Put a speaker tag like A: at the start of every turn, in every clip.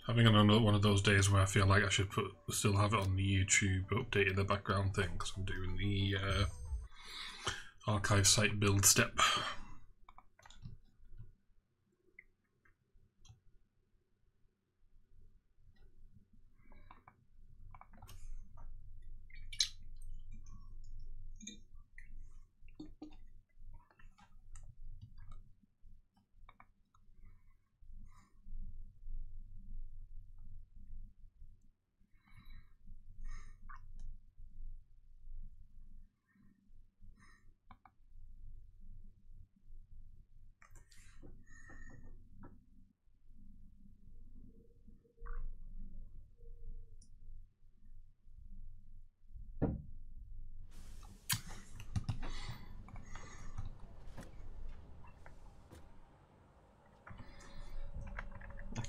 A: Having another one of those days where I feel like I should still have it on the YouTube updating the background thing because I'm doing the archive site build step.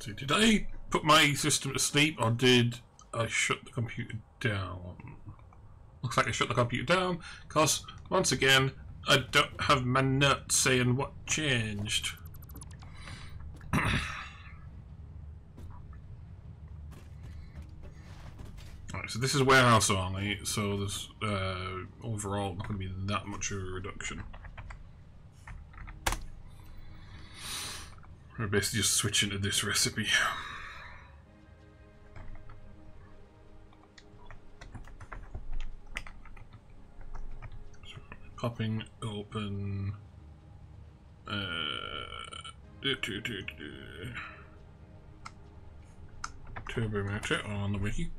A: So did I put my system to sleep or did I shut the computer down? Looks like I shut the computer down because once again I don't have my notes saying what changed. Alright, so this is warehouse only, so there's overall not going to be that much of a reduction. We're basically just switching to this recipe. So popping open turbo motor on the wiki.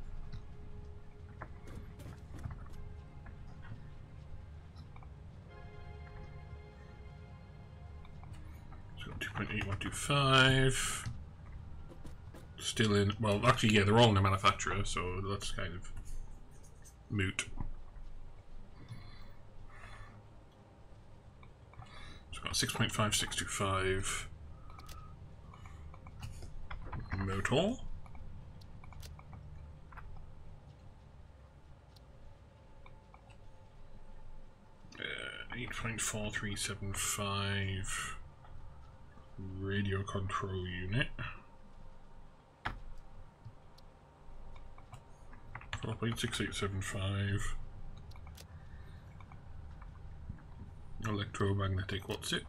A: So 2.8125. Still in, well, actually, yeah, they're all in the manufacturer, so that's kind of moot. So we've got 6.5625 motor. 8.4375 radio control unit. 4.6875 electromagnetic, what's it?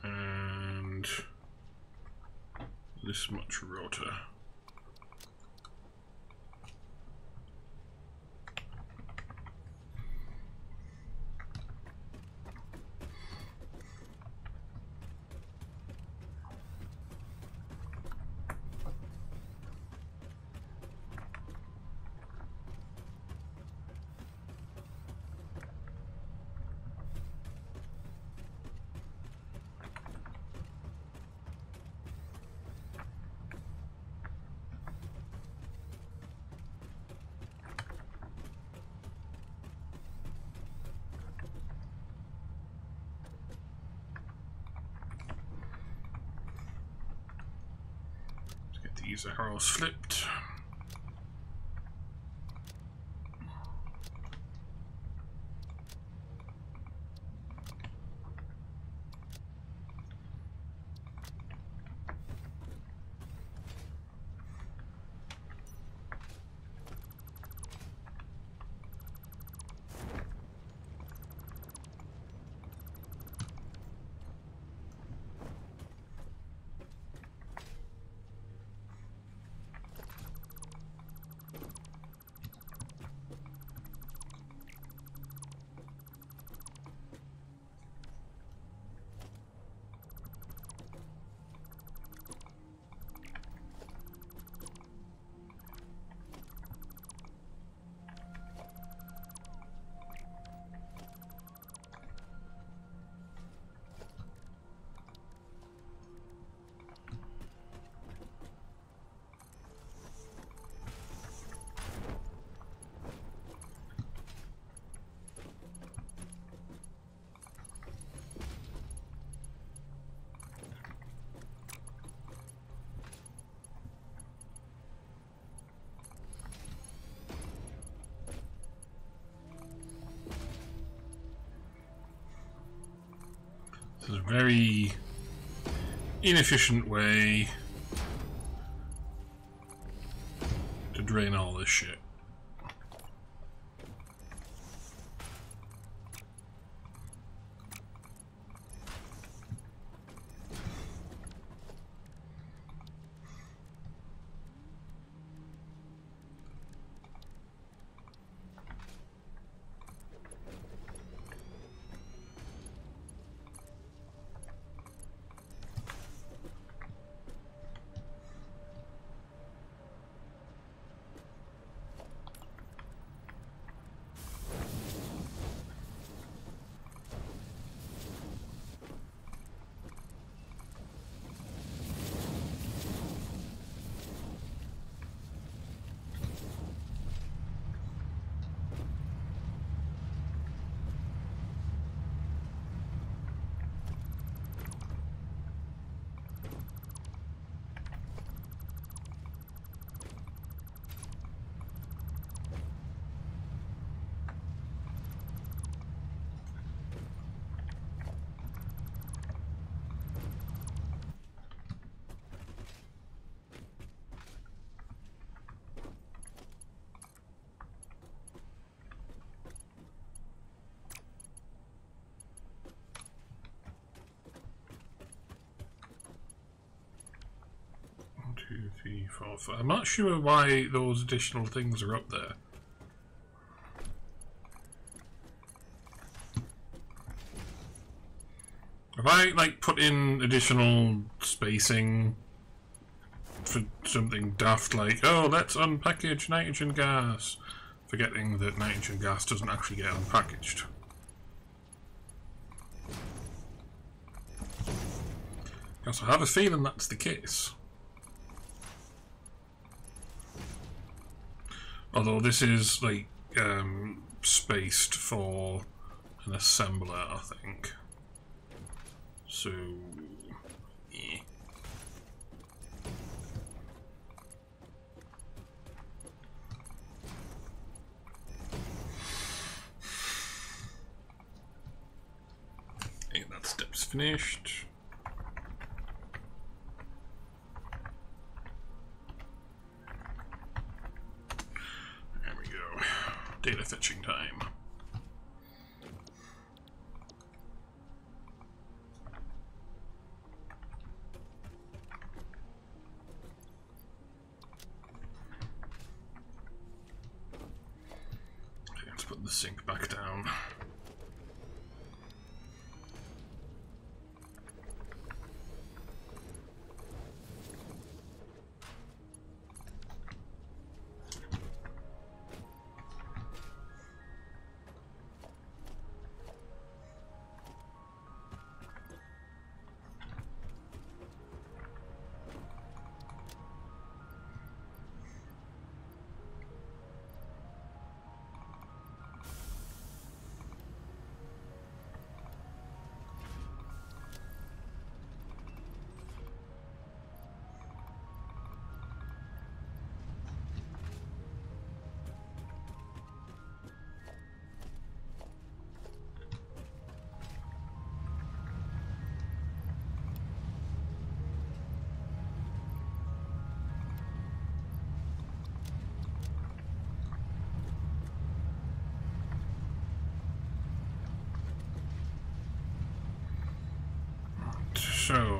A: And this much rotor. These arrows flipped. This is very inefficient way to drain all this shit. Two, three, four, five. I'm not sure why those additional things are up there. Have I, like, put in additional spacing for something daft like, oh, let's unpackage nitrogen gas, forgetting that nitrogen gas doesn't actually get unpackaged? Because I have a feeling that's the case. Although this is, like, spaced for an assembler, I think. So, yeah. Okay, that step's finished. Data fetching time. Okay, let's put the sink back down. So,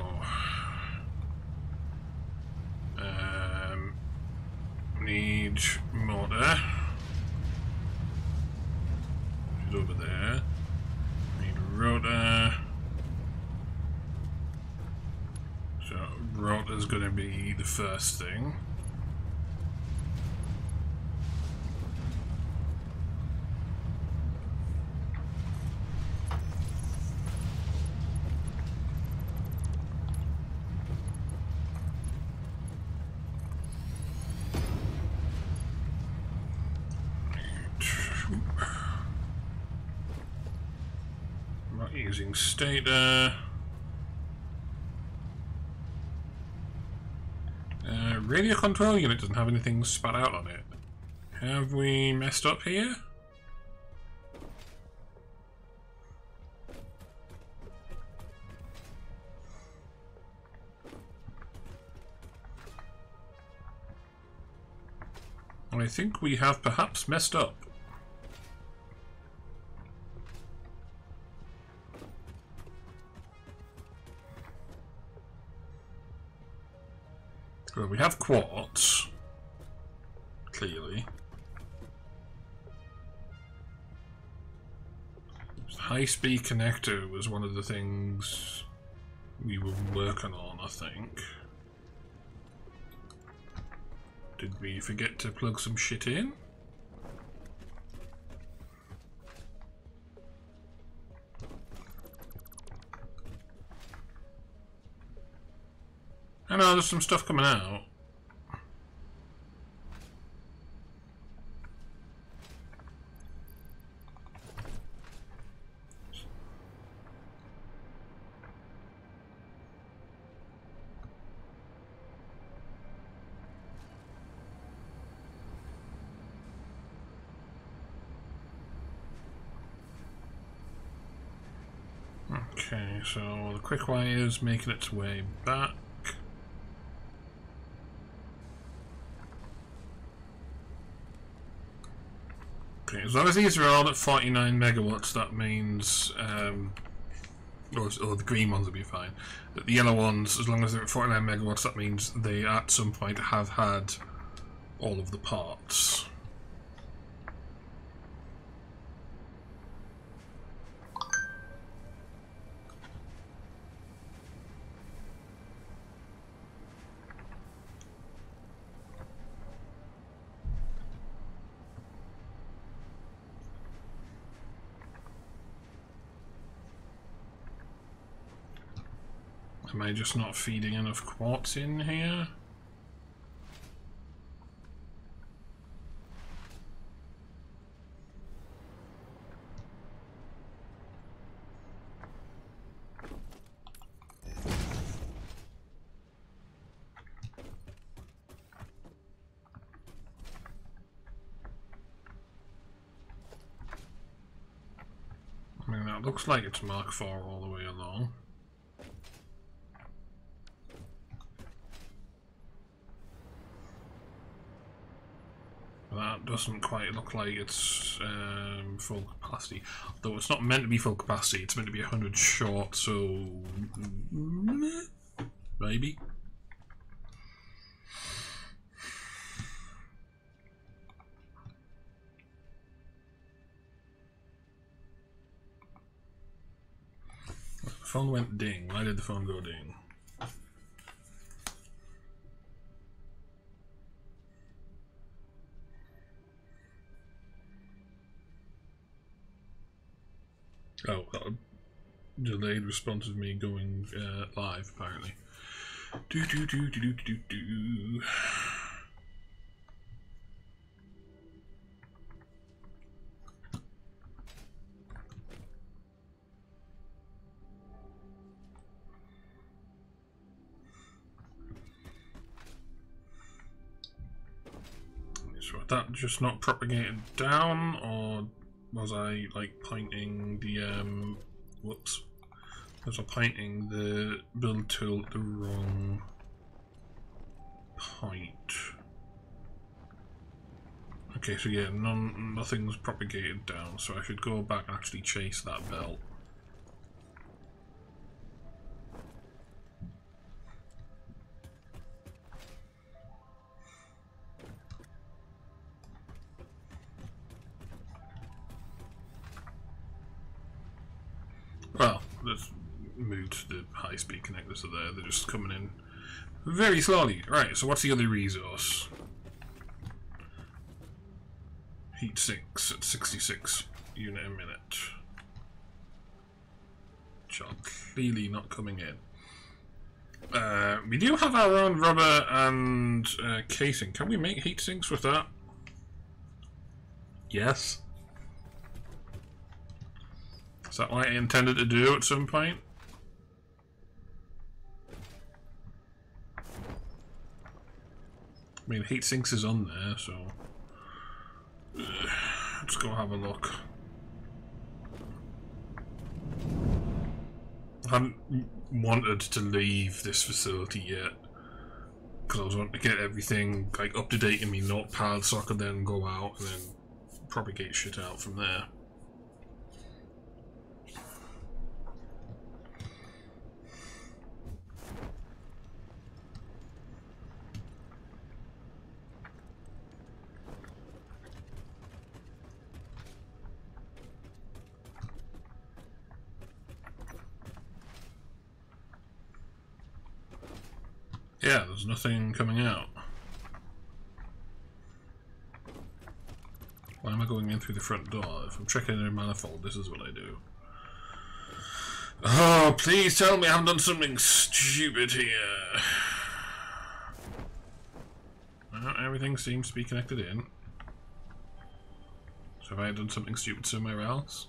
A: need motor. She's over there. Need rotor. So, rotor's going to be the first thing. Using stator. Radio control unit doesn't have anything spat out on it. Have we messed up here? I think we have perhaps messed up. Well, we have quartz, clearly. High-speed connector was one of the things we were working on, I think. Did we forget to plug some shit in? I know there's some stuff coming out. Okay, so the quick wire is making its way back. Okay, as long as these are all at 49 megawatts, that means, or the green ones will be fine. The yellow ones, as long as they're at 49 megawatts, that means they at some point have had all of the parts. Am I just not feeding enough quartz in here? I mean, that looks like it's Mark IV all the way along. That doesn't quite look like it's full capacity. Though it's not meant to be full capacity, it's meant to be 100 short, so maybe. The phone went ding. Why did the phone go ding? Oh, that delayed response of me going live, apparently. Do. So that just not propagated down, or was I like pointing the whoops? Was I pointing the build tool at the wrong point? Okay, so yeah, nothing's propagated down, so I should go back and actually chase that belt. Well, let's move to the high-speed connectors are there. They're just coming in very slowly. Right, so what's the other resource? Heat sinks at 66 unit a minute. Which are clearly not coming in. We do have our own rubber and casing. Can we make heat sinks with that? Yes. Is that what I intended to do at some point? I mean, heat sinks is on there, so let's go have a look. I haven't wanted to leave this facility yet. because I was wanting to get everything like up to date in my notepad so I could then go out and then propagate shit out from there. Yeah, there's nothing coming out. Why am I going in through the front door? If I'm checking a manifold, this is what I do. Oh, please tell me I haven't done something stupid here. Well, everything seems to be connected in. So have I done something stupid somewhere else?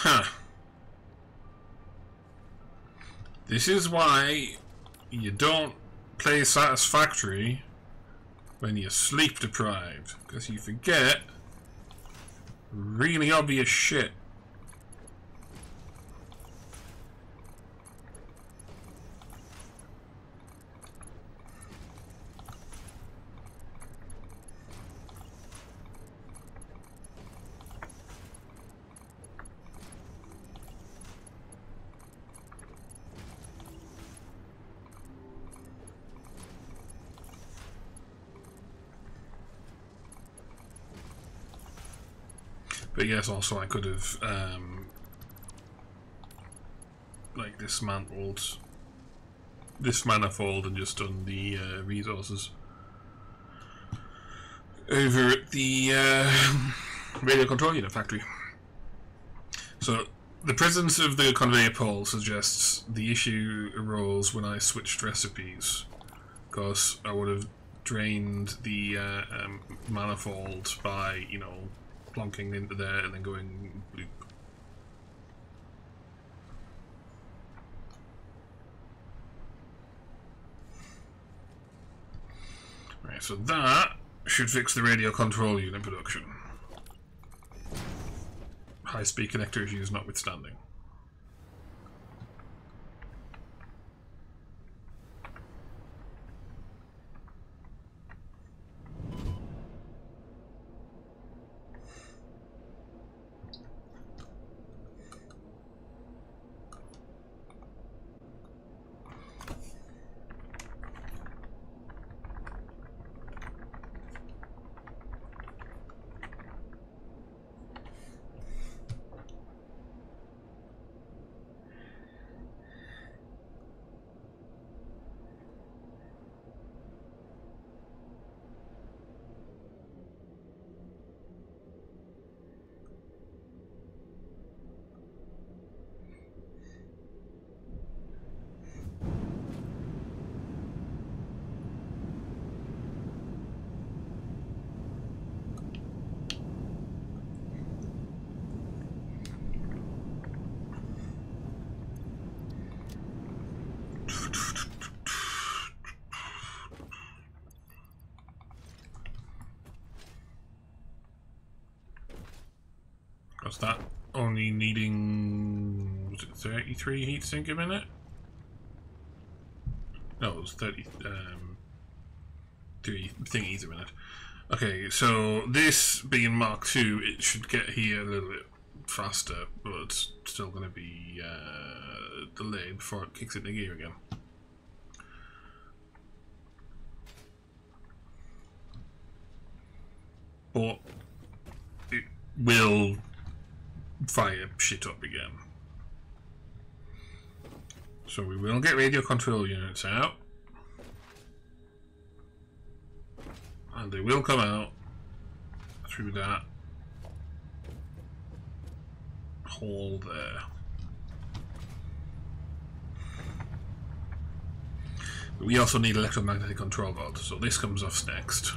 A: Huh. This is why you don't play Satisfactory when you're sleep deprived, because you forget really obvious shit. But yes, also I could have like dismantled this manifold and just done the resources over at the radio control unit factory. So the presence of the conveyor pole suggests the issue arose when I switched recipes, because I would have drained the manifold by, you know, plonking into there and then going bloop. Right, so that should fix the radio control unit production. High-speed connector issues notwithstanding. Was that only needing, was it 33 heatsink a minute? No, it was 3 thingies a minute. Okay, so this being Mark II, it should get here a little bit faster, but it's still going to be delayed before it kicks into gear again. But it will fire shit up again. So we will get radio control units out, and they will come out through that hole there. But we also need electromagnetic control rod, so this comes off next.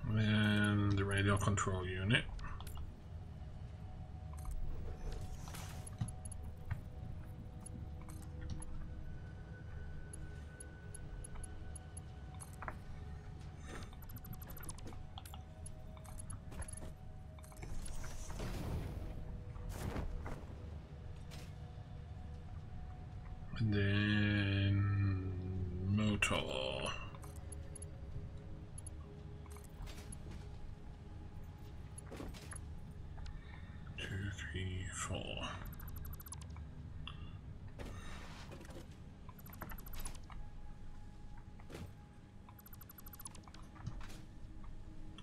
A: And the radio control unit. And then motor. 2, 3, 4.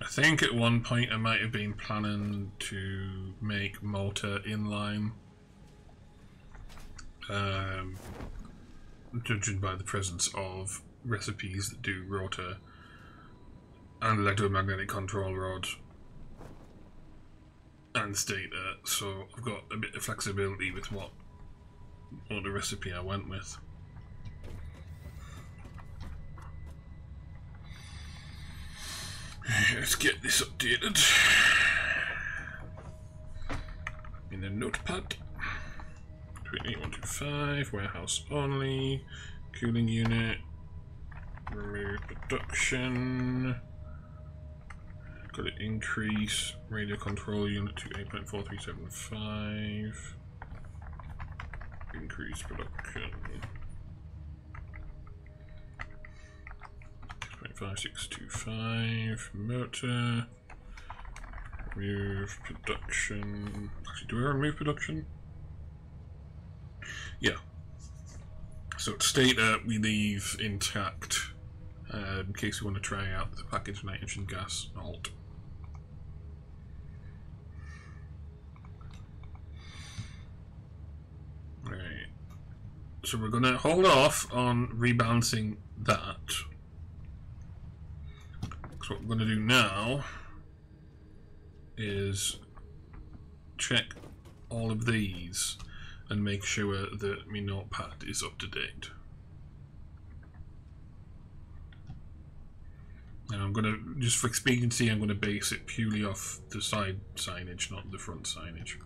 A: I think at one point I might have been planning to make motor inline. Judging by the presence of recipes that do rotor and electromagnetic control rod and stator, so I've got a bit of flexibility with what the recipe I went with. Let's get this updated in a notepad. 28125, warehouse only, cooling unit, remove production, got to increase radio control unit to 8.4375, increase production, 6.5625, motor, remove production. Actually, do I remove production? Yeah. So stator we leave intact in case we want to try out the packaged nitrogen gas alt. Right. So we're going to hold off on rebalancing that. So what we're going to do now is check all of these and make sure that my notepad is up to date. And I'm going to, just for expediency, I'm going to base it purely off the side signage, not the front signage.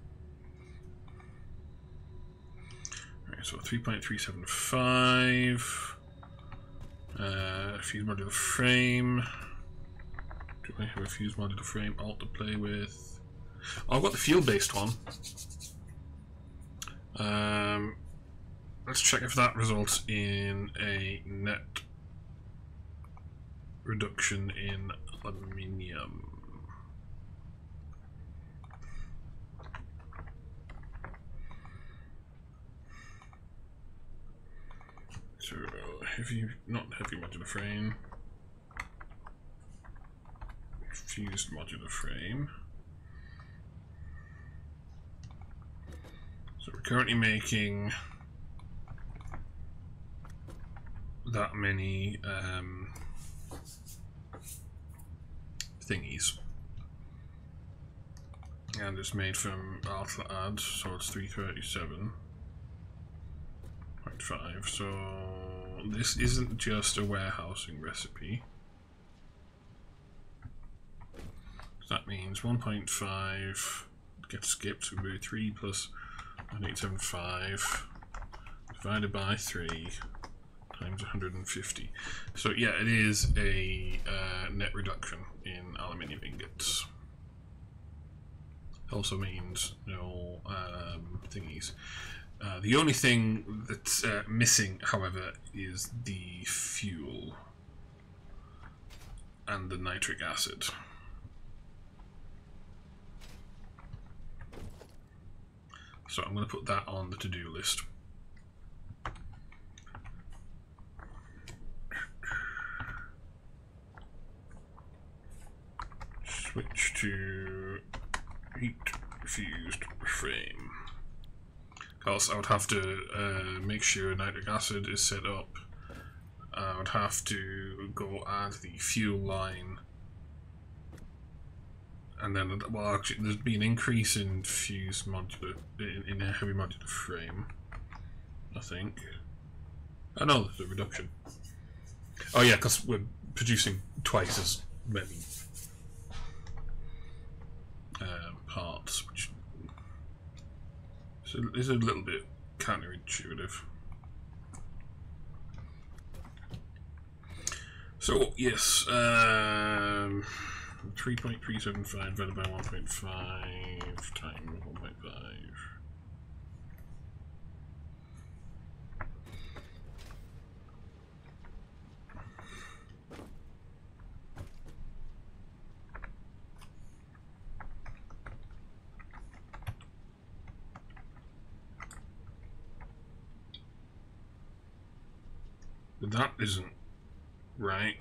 A: Alright, so 3.375, fuse modular frame. Do I have a fuse modular frame alt to play with? Oh, I've got the field-based one. Let's check if that results in a net reduction in aluminium. So not heavy modular frame, fused modular frame. So we're currently making that many thingies, and it's made from alpha add, so it's 337.5. So this isn't just a warehousing recipe. So that means 1.5 gets skipped, so we do 3 plus 1.875 divided by 3 times 150. So yeah, it is a net reduction in aluminium ingots. Also means no thingies. The only thing that's missing, however, is the fuel and the nitric acid. So I'm going to put that on the to-do list. Switch to heat fused frame. Because I would have to make sure nitric acid is set up. I would have to go add the fuel line. And then, well, actually, there'd be an increase in fused modular, in a heavy modular frame, I think. Oh no, there's a reduction. Oh yeah, because we're producing twice as many parts, which is a little bit counterintuitive. So yes, 3.375 divided by 1.5 times 1.5. But that isn't right.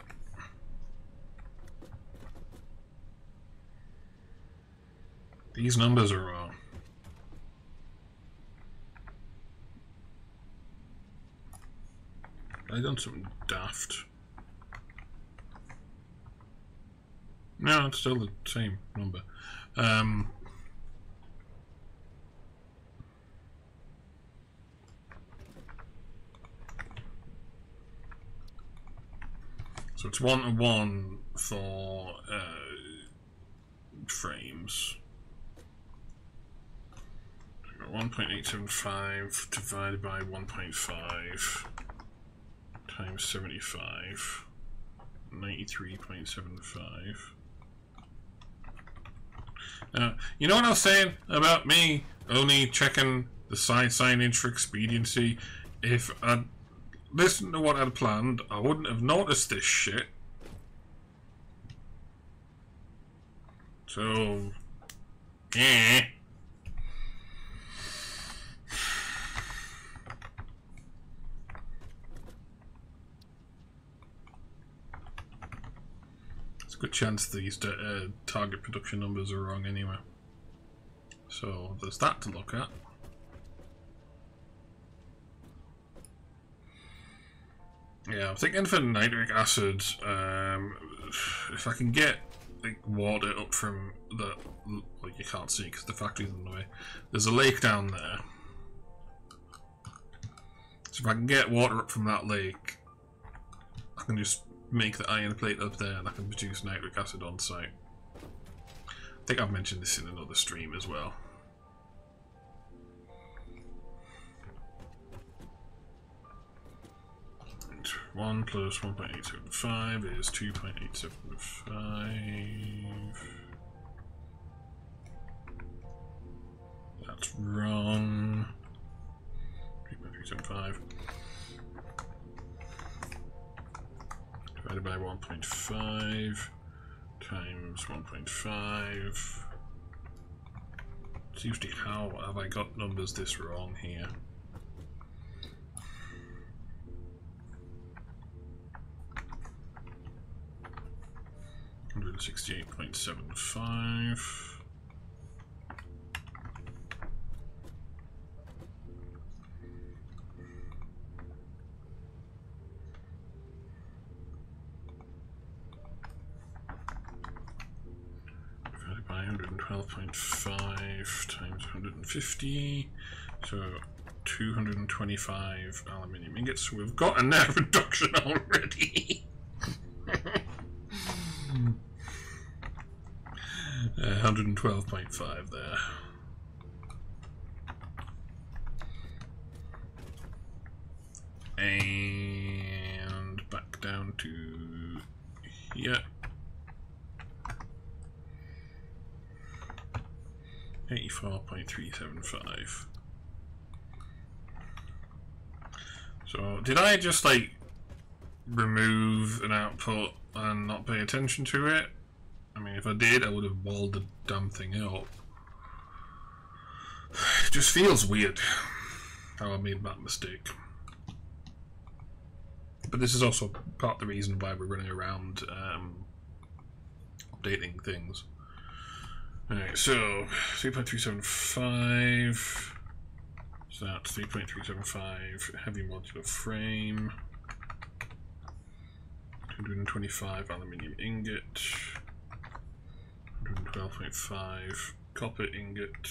A: These numbers are wrong. I done something daft. No, it's still the same number. So it's 1-to-1 for frames. 1.875 divided by 1.5 times 75, 93.75. You know what I was saying about me only checking the side signage for expediency? If I'd listened to what I'd planned, I wouldn't have noticed this shit. So, yeah. Good chance these target production numbers are wrong anyway. So there's that to look at. Yeah, I'm thinking for nitric acid, if I can get like water up from the, well, you can't see because the factory's in the way. There's a lake down there. So if I can get water up from that lake, I can just make the iron plate up there and I can produce nitric acid on site. I think I've mentioned this in another stream as well. And 1 plus 1.875 is 2.875. That's wrong. 3.375. Divided by 1.5 times 1.5. Seriously, how have I got numbers this wrong here? $168.75. Divided by 112.5 times 150, so 225 aluminium ingots. We've got a net reduction already. 112.5 there. And back down to here. 84.375. So did I just like remove an output and not pay attention to it? I mean, if I did, I would have walled the damn thing up. It just feels weird how I made that mistake. But this is also part of the reason why we're running around updating things. Alright, so 3.375. So that's 3.375 heavy modular frame. 125 aluminium ingot. 112.5 copper ingot.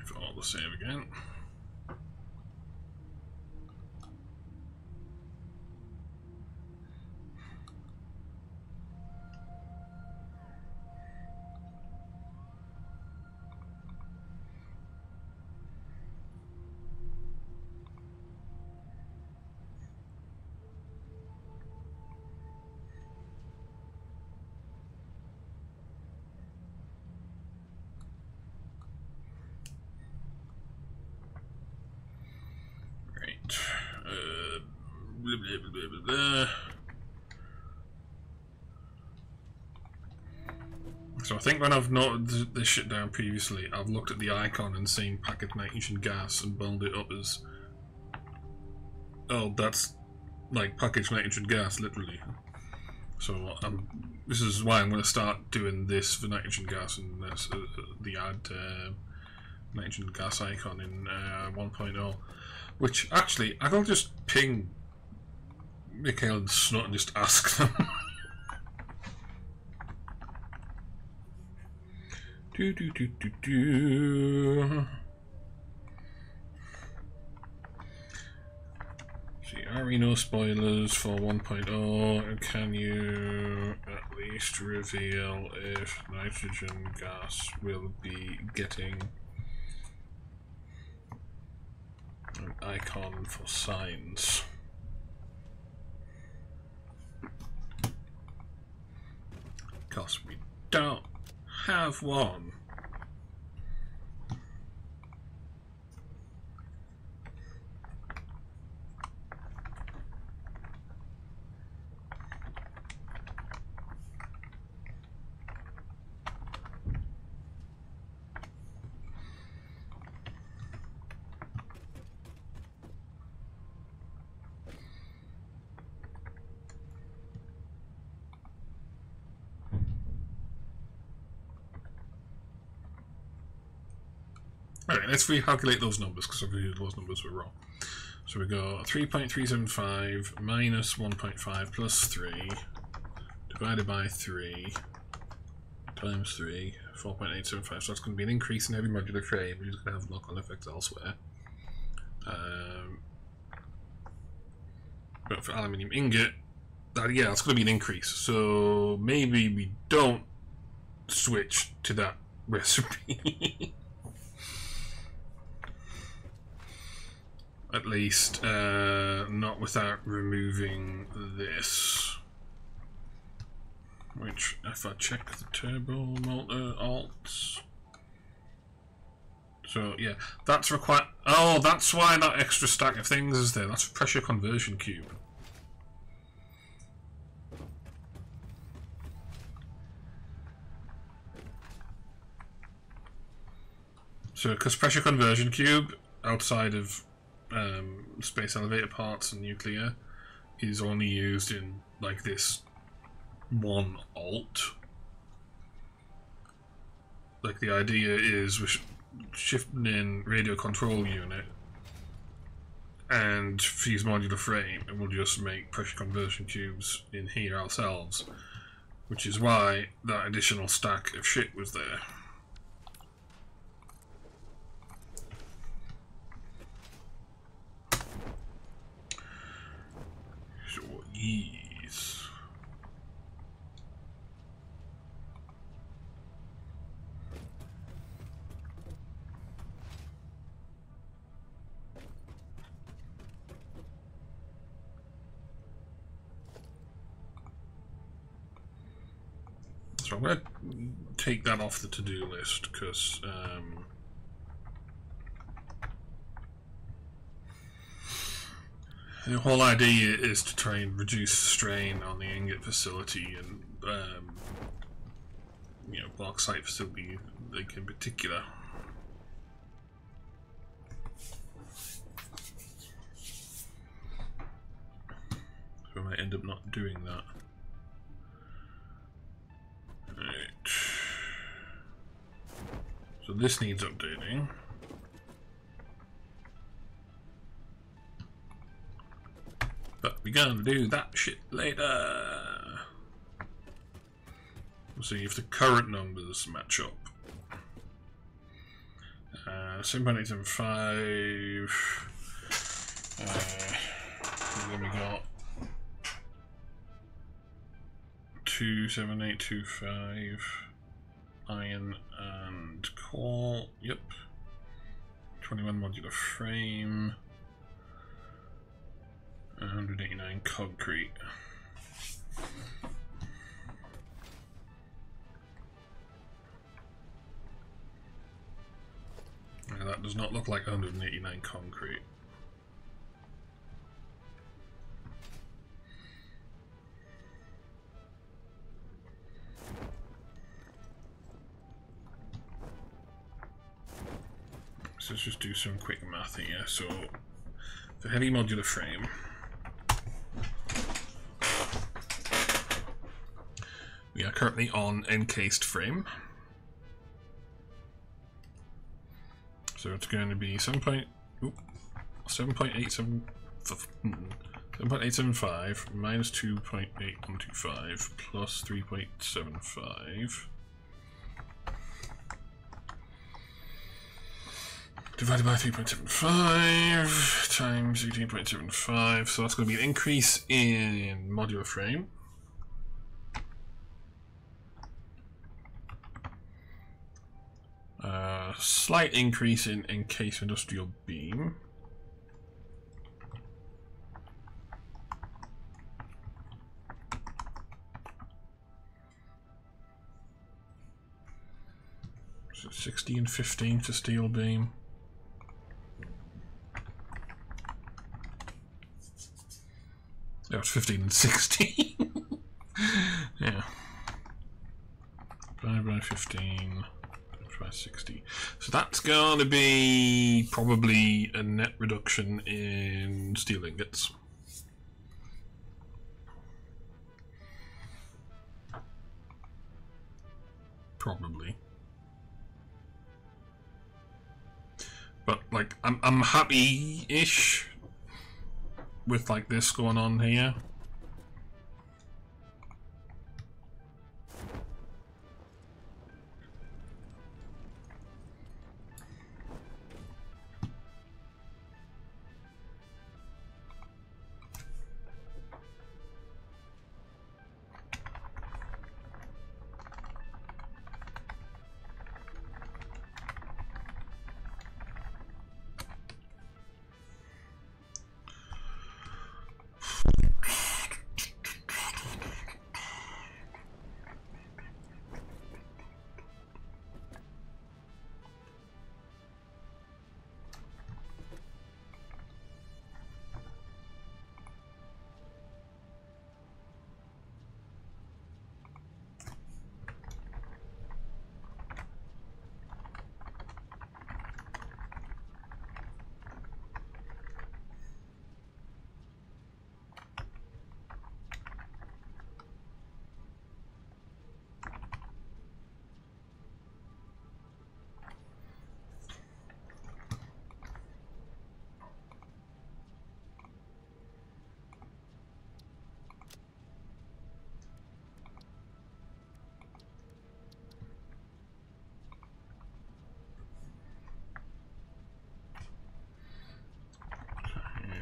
A: For all the save again. Blah, blah, blah, blah, blah. So I think when I've noted this shit down previously, I've looked at the icon and seen packaged nitrogen gas and bound it up as, oh, that's like packaged nitrogen gas, literally. So this is why I'm going to start doing this for nitrogen gas and the add nitrogen gas icon in 1.0. Which actually, I'll just ping Mikhail and Snot and just ask them. See, are we no spoilers for 1.0? And can you at least reveal if nitrogen gas will be getting an icon for signs? Because we don't have one. Alright, let's recalculate those numbers because obviously those numbers were wrong. So we go 3.375 minus 1.5 plus 3 divided by 3 times 3, 4.875. So that's going to be an increase in heavy modular frame, which is going to have knock-on effects elsewhere. But for aluminium ingot, yeah, it's going to be an increase. So maybe we don't switch to that recipe. At least, not without removing this. Which, if I check the turbo motor alts. So, yeah, that's required. Oh, that's why that extra stack of things is there. That's a pressure conversion cube. So, because pressure conversion cube, outside of space elevator parts and nuclear, is only used in like this one alt. Like the idea is we're shifting in radio control unit and fuse modular frame, and we'll just make pressure conversion cubes in here ourselves, which is why that additional stack of shit was there. Yes. So I'm going to take that off the to-do list because the whole idea is to try and reduce strain on the ingot facility and you know, bauxite facility like in particular. So I might end up not doing that. Right. So this needs updating. But we're gonna do that shit later. We'll see if the current numbers match up. 7.875. Then we got 27825 iron and coal. Yep. 21 modular frame. 189 concrete. Now that does not look like 189 concrete. So let's just do some quick math here. So the heavy modular frame, we are currently on encased frame. So it's going to be 7.875 minus 2.8125 plus 3.75 divided by 3.75 times 18.75. So that's going to be an increase in modular frame. Slight increase in encased industrial beam. So 60 and 15 for steel beam. That was 15 and 16. Yeah. 5 by 15. 60. So that's going to be probably a net reduction in steel ingots. Probably. But like I'm happy-ish with like this going on here.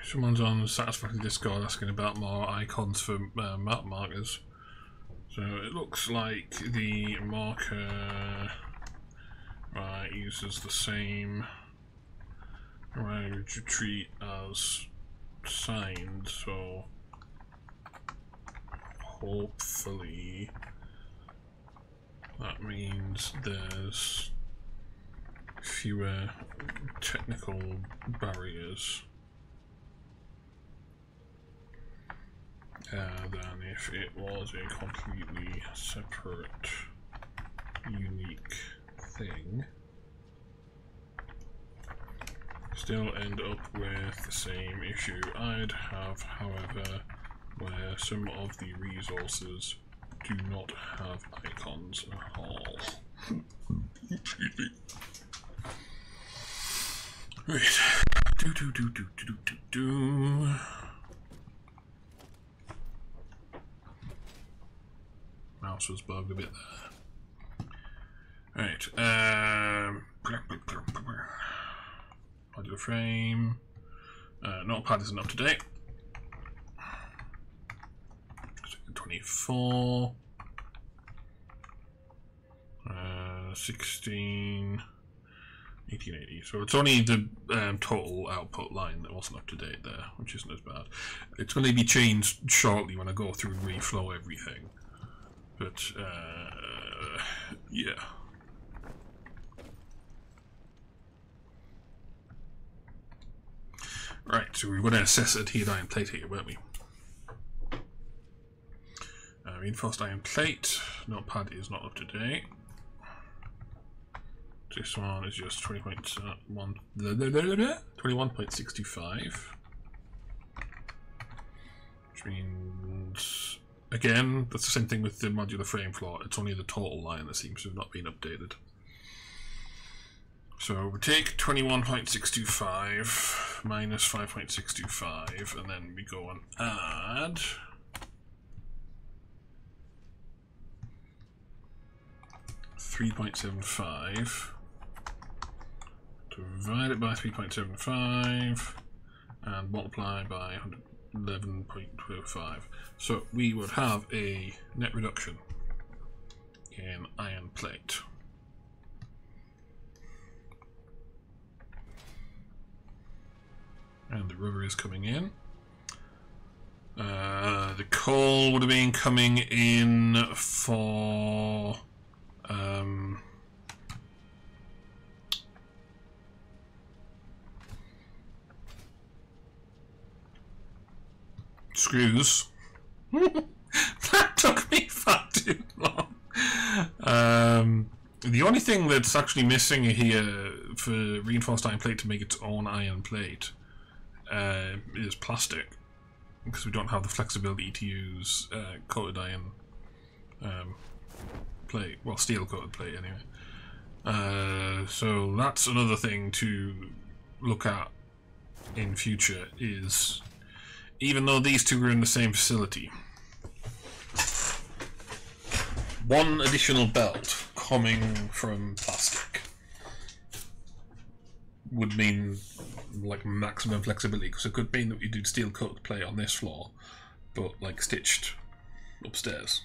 A: Someone's on Satisfactory Discord asking about more icons for map markers. So it looks like the marker uses the same retreat as signed, so hopefully That means there's fewer technical barriers than if it was a completely separate, unique thing. Still end up with the same issue I'd have, however, where some of the resources do not have icons at all. Excuse me. Right. Mouse was bugged a bit there. Right. Modular frame. Notepad isn't up to date. 24. 16. 1880. So it's only the total output line that wasn't up to date there, which isn't as bad. It's going to be changed shortly when I go through and reflow everything. But, yeah. Right, so we're going to assess adhered iron plate here, weren't we? Reinforced iron plate. Notepad is not up to date. This one is just 21.65, which means, again, that's the same thing with the modular frame floor. It's only the total line that seems to have not been updated. So we take 21.625 minus 5.625, and then we go and add 3.75. Divide it by 3.75 and multiply by 111.25. So we would have a net reduction in iron plate. And the rubber is coming in. The coal would have been coming in for screws. That took me far too long. The only thing that's actually missing here for reinforced iron plate to make its own iron plate is plastic, because we don't have the flexibility to use coated iron plate, well, steel coated plate anyway. So that's another thing to look at in future, is even though these two are in the same facility, one additional belt coming from plastic would mean like maximum flexibility, because it could mean that we do steel coated plate on this floor but like stitched upstairs.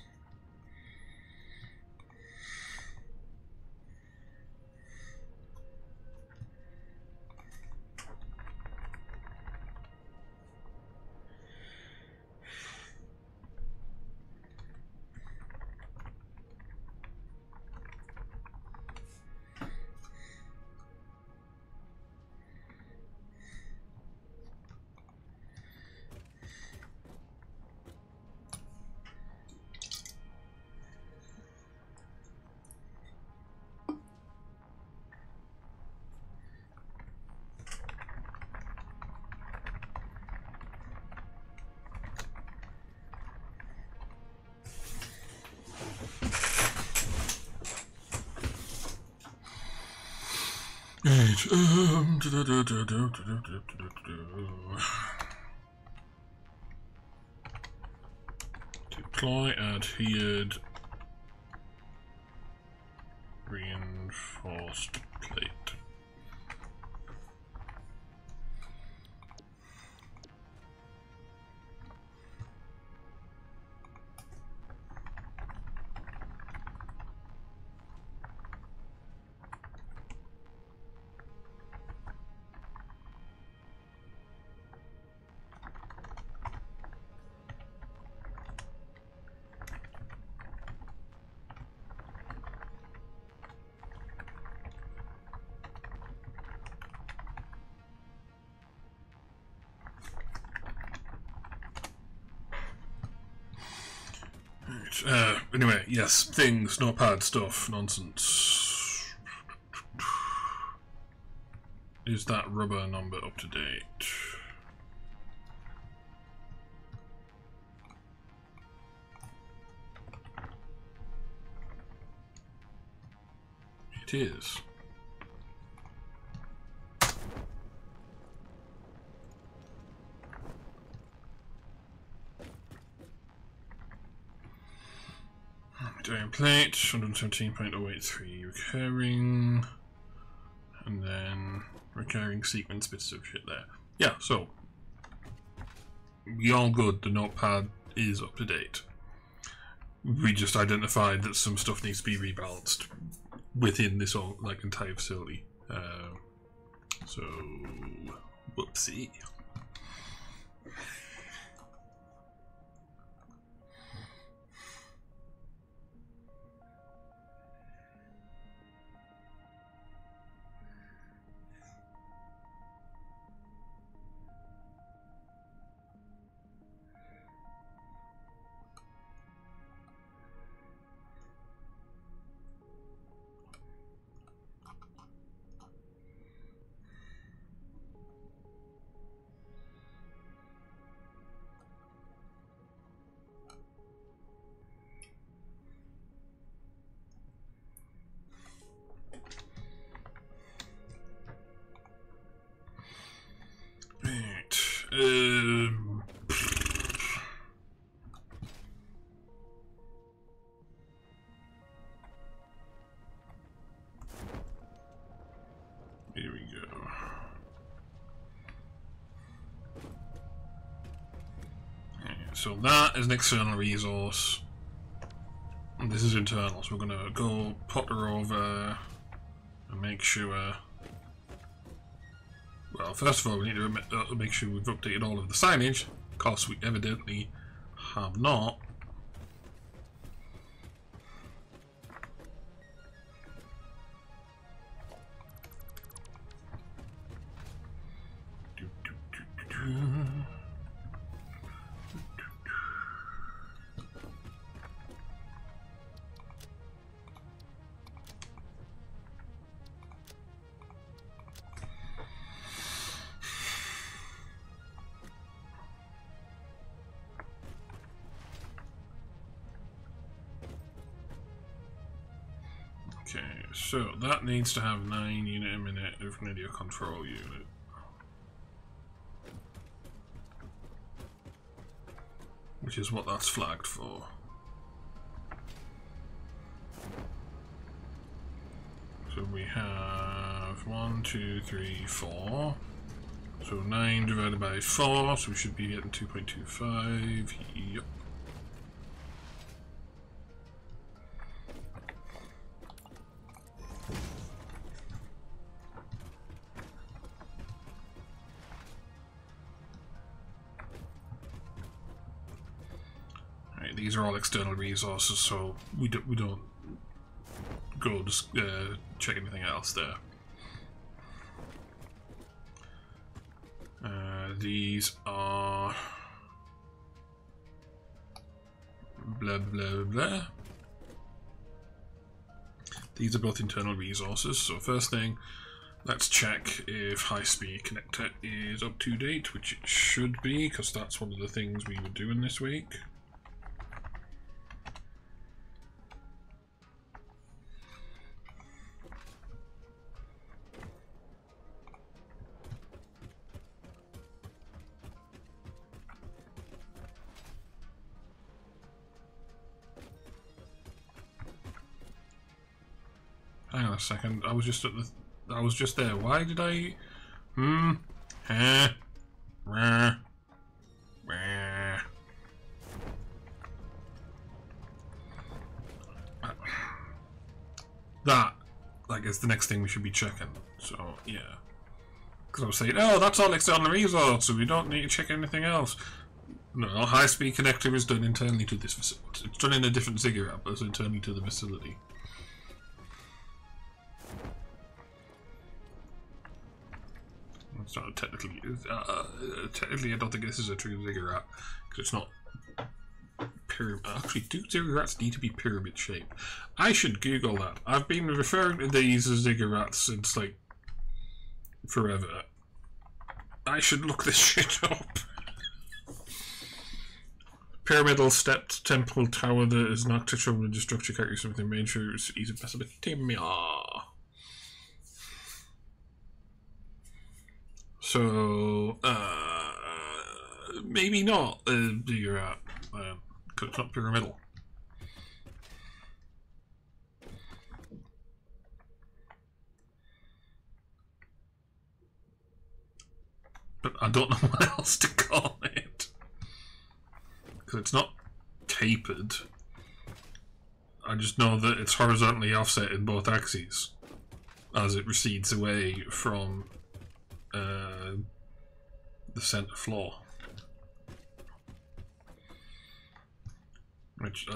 A: Right, deploy adhered reinforced plate. Anyway, yes, things, notepad stuff, nonsense. Is that rubber number up to date? It is. Doing plate, 117.083 recurring, and then recurring sequence bits of shit there. Yeah, so we all good, the notepad is up to date. We just identified that some stuff needs to be rebalanced within this entire facility. So whoopsie. Here we go. So that is an external resource. And this is internal, so we're gonna go potter over and make sure. Well, first of all, we need to make sure we've updated all of the signage, because we evidently have not. Okay, so that needs to have 9 unit a minute of radio control unit. Which is what that's flagged for. So we have 1, 2, 3, 4. So 9 divided by 4, so we should be getting 2.25. Yep. These are all external resources, so we don't go just check anything else there. These are blah blah blah. These are both internal resources. So first thing, let's check if high-speed connector is up to date, which it should be, because that's one of the things we were doing this week. Hang on a second. I was just there. Why did I? That, is the next thing we should be checking. So yeah, because I was saying, oh, that's all external resource, so we don't need to check anything else. No, high-speed connector is done internally to this facility. It's done in a different ziggurat, but it's internally to the facility. It's not technically. Technically, I don't think this is a true ziggurat because it's not pyramid. Actually, do ziggurats need to be pyramid shaped? I should Google that. I've been referring to these as ziggurats since like forever. I should look this shit up. Pyramidal stepped temple tower that is an architectural religious structure characteristic within major cities of Mesopotamia. So, maybe not a ziggurat, because it's not pyramidal. But I don't know what else to call it. Because it's not tapered. I just know that it's horizontally offset in both axes as it recedes away from the centre floor. Which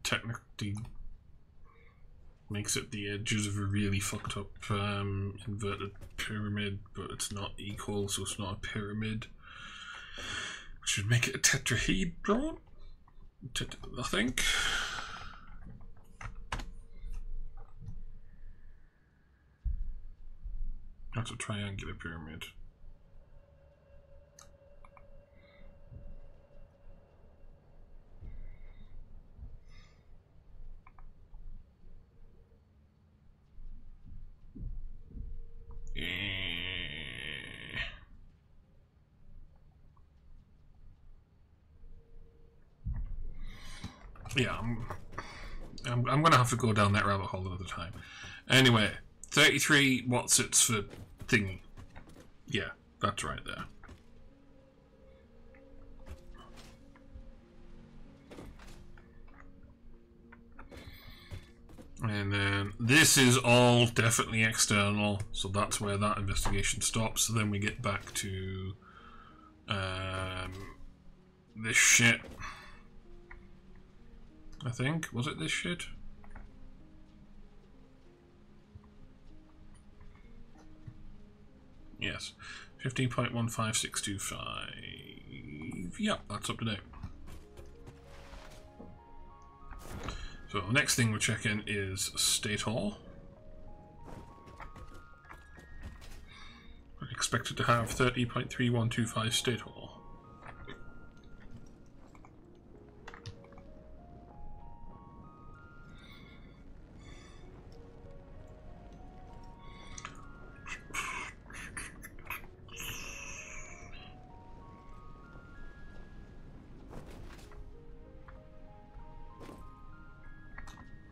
A: technically makes it the edges of a really fucked up inverted pyramid, but it's not equal, so it's not a pyramid. Which should make it a tetrahedron, I think. That's a triangular pyramid. Yeah, I'm gonna have to go down that rabbit hole another time. Anyway, 33 watsits for thingy. Yeah, that's right there. And then this is all definitely external, so that's where that investigation stops. So then we get back to this shit. I think. Was it this shit? Yes. 15.15625. Yep, that's up to date. So the next thing we're checking is State Hall. We're expected to have 30.3125 State Hall.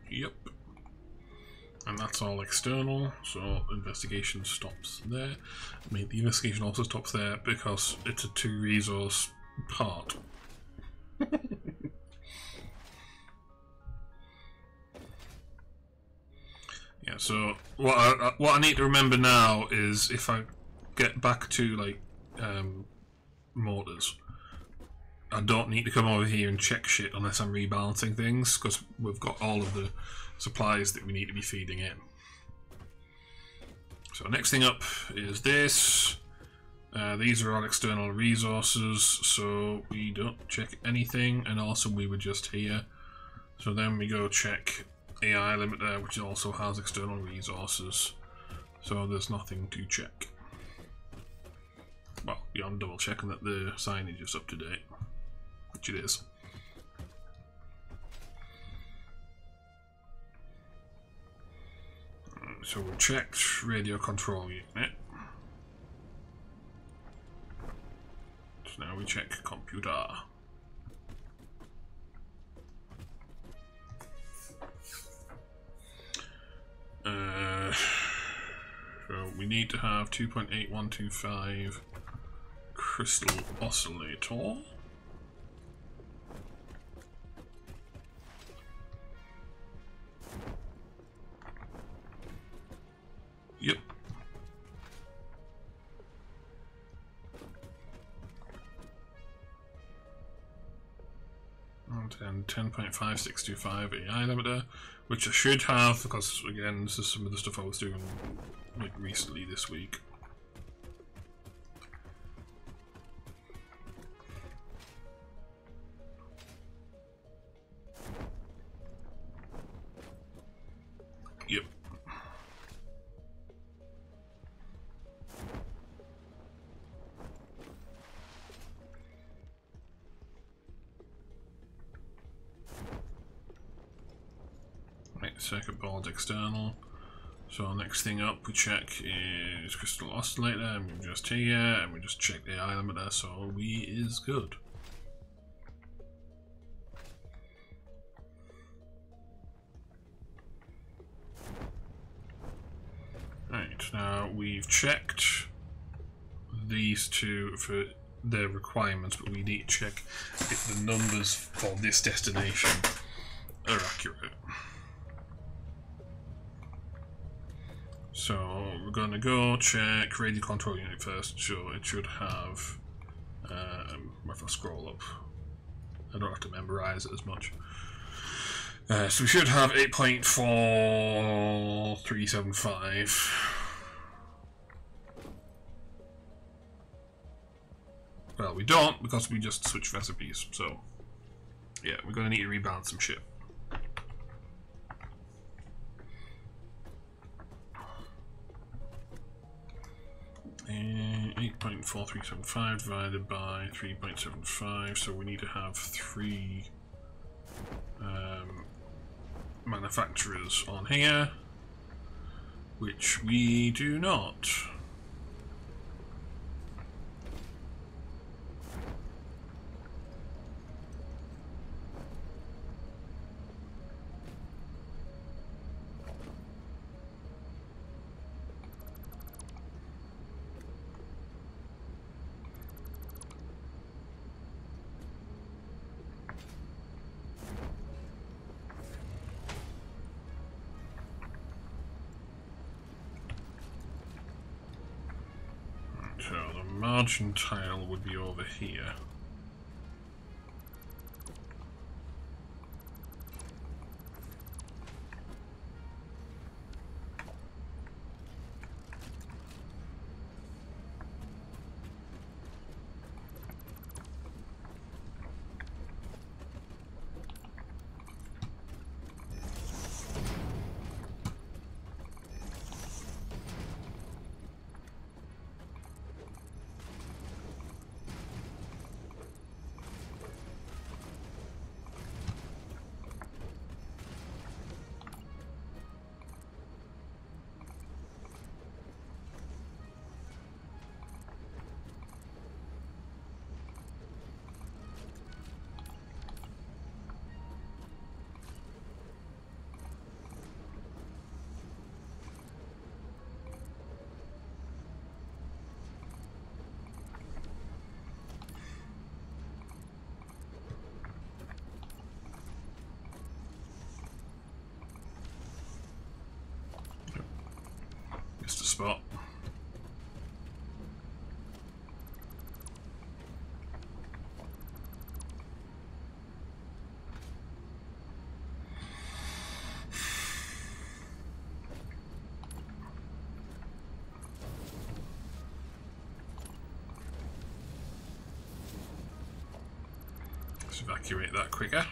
A: Yep. And that's all external, so investigation stops there. I mean, the investigation also stops there because it's a 2-resource part. Yeah, so what I need to remember now is if I get back to like mortars, I don't need to come over here and check shit unless I'm rebalancing things, because we've got all of the supplies that we need to be feeding in. So next thing up is this. These are all external resources, so we don't check anything, and also we were just here. So then we go check AI limiter, which also has external resources. So there's nothing to check. Well, beyond double checking that the signage is up to date. Which it is. So we checked radio control unit. So now we check computer. So we need to have 2.8125 crystal oscillator. Yep. And 10.5625 AI limiter, which I should have, because again, this is some of the stuff I was doing like recently this week. circuit board external. So next thing up we check is crystal oscillator, and we're just here, and we just check the AI limiter, so we is good. Right, now we've checked these two for their requirements, but we need to check if the numbers for this destination are accurate. So we're going to go check radio control unit first. So it should have, if I scroll up, I don't have to memorize it as much. So we should have 8.4375. Well, we don't, because we just switched recipes, so yeah, we're going to need to rebalance some shit. And 8.4375 divided by 3.75, so we need to have 3 manufacturers on here, which we do not. So the margin tile would be over here. Missed a spot. Let's evacuate that quicker.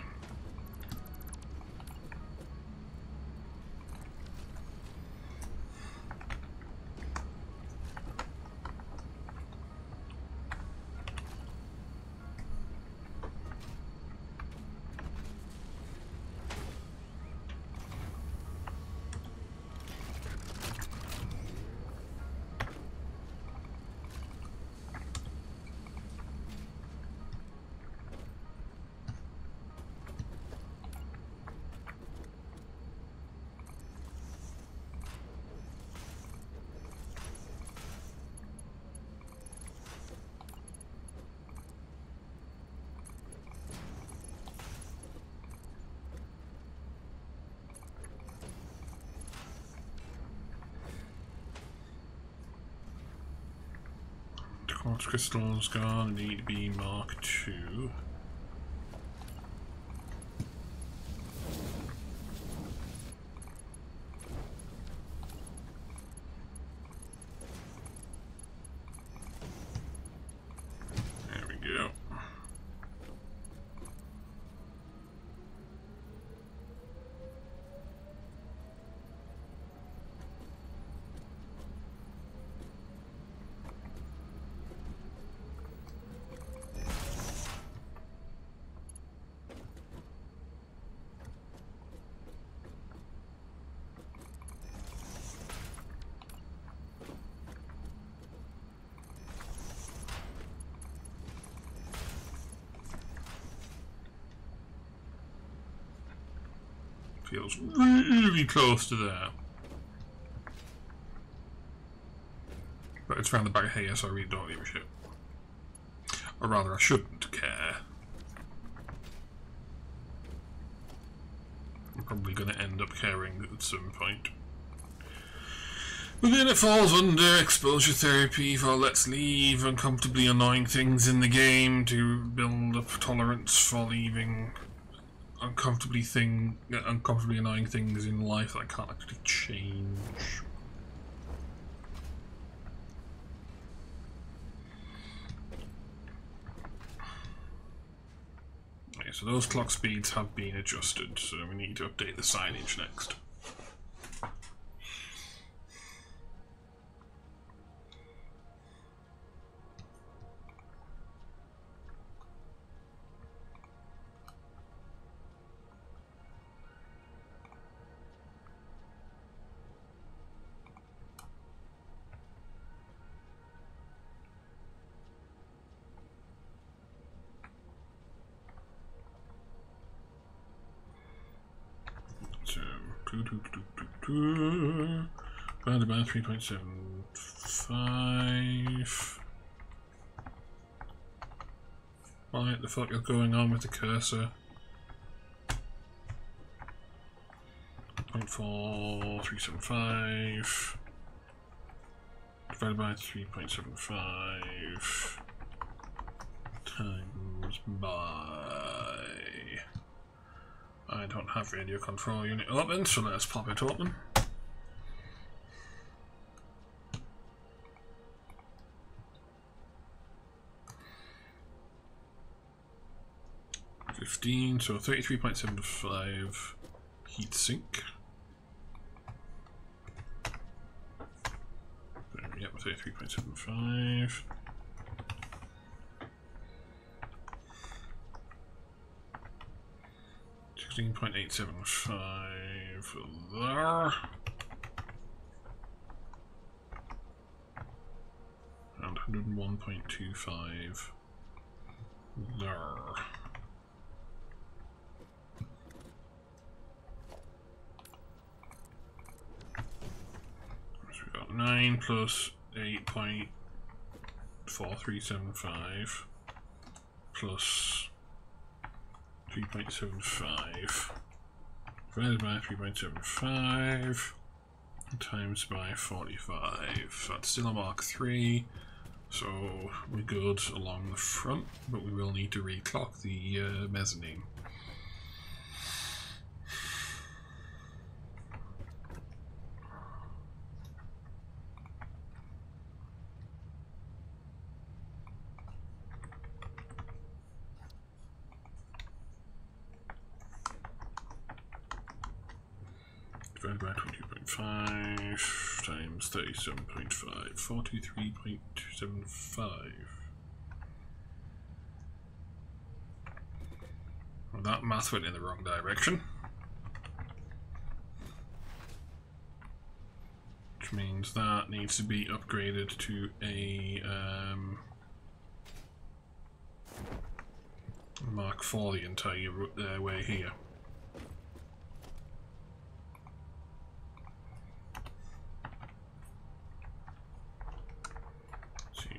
A: Quartz crystals gonna need to be Mark II. There we go. feels really close to there. But it's round the back here, so I really don't give a shit. Or rather, I shouldn't care. I'm probably going to end up caring at some point. But then it falls under exposure therapy for let's leave uncomfortably annoying things in the game to build up tolerance for leaving uncomfortably annoying things in life that I can't actually change. Okay, so those clock speeds have been adjusted, so we need to update the signage next. Round about 3.75. What the fuck is going on with the cursor? 0.4375 divided by 3.75 times by... I don't have radio control unit open, so let's pop it open. So 33.75 heatsink. Yep, 33.75. $16.875 there. And 101.25 there. So we got 9 plus 8.4375 plus 3.75 divided by 3.75 times by 45. That's still a Mark III, so we're good along the front, but we will need to reclock the mezzanine. Divided by 22.5 times 37.5, 43.275. Well, that math went in the wrong direction. Which means that needs to be upgraded to a Mark IV the entire way here.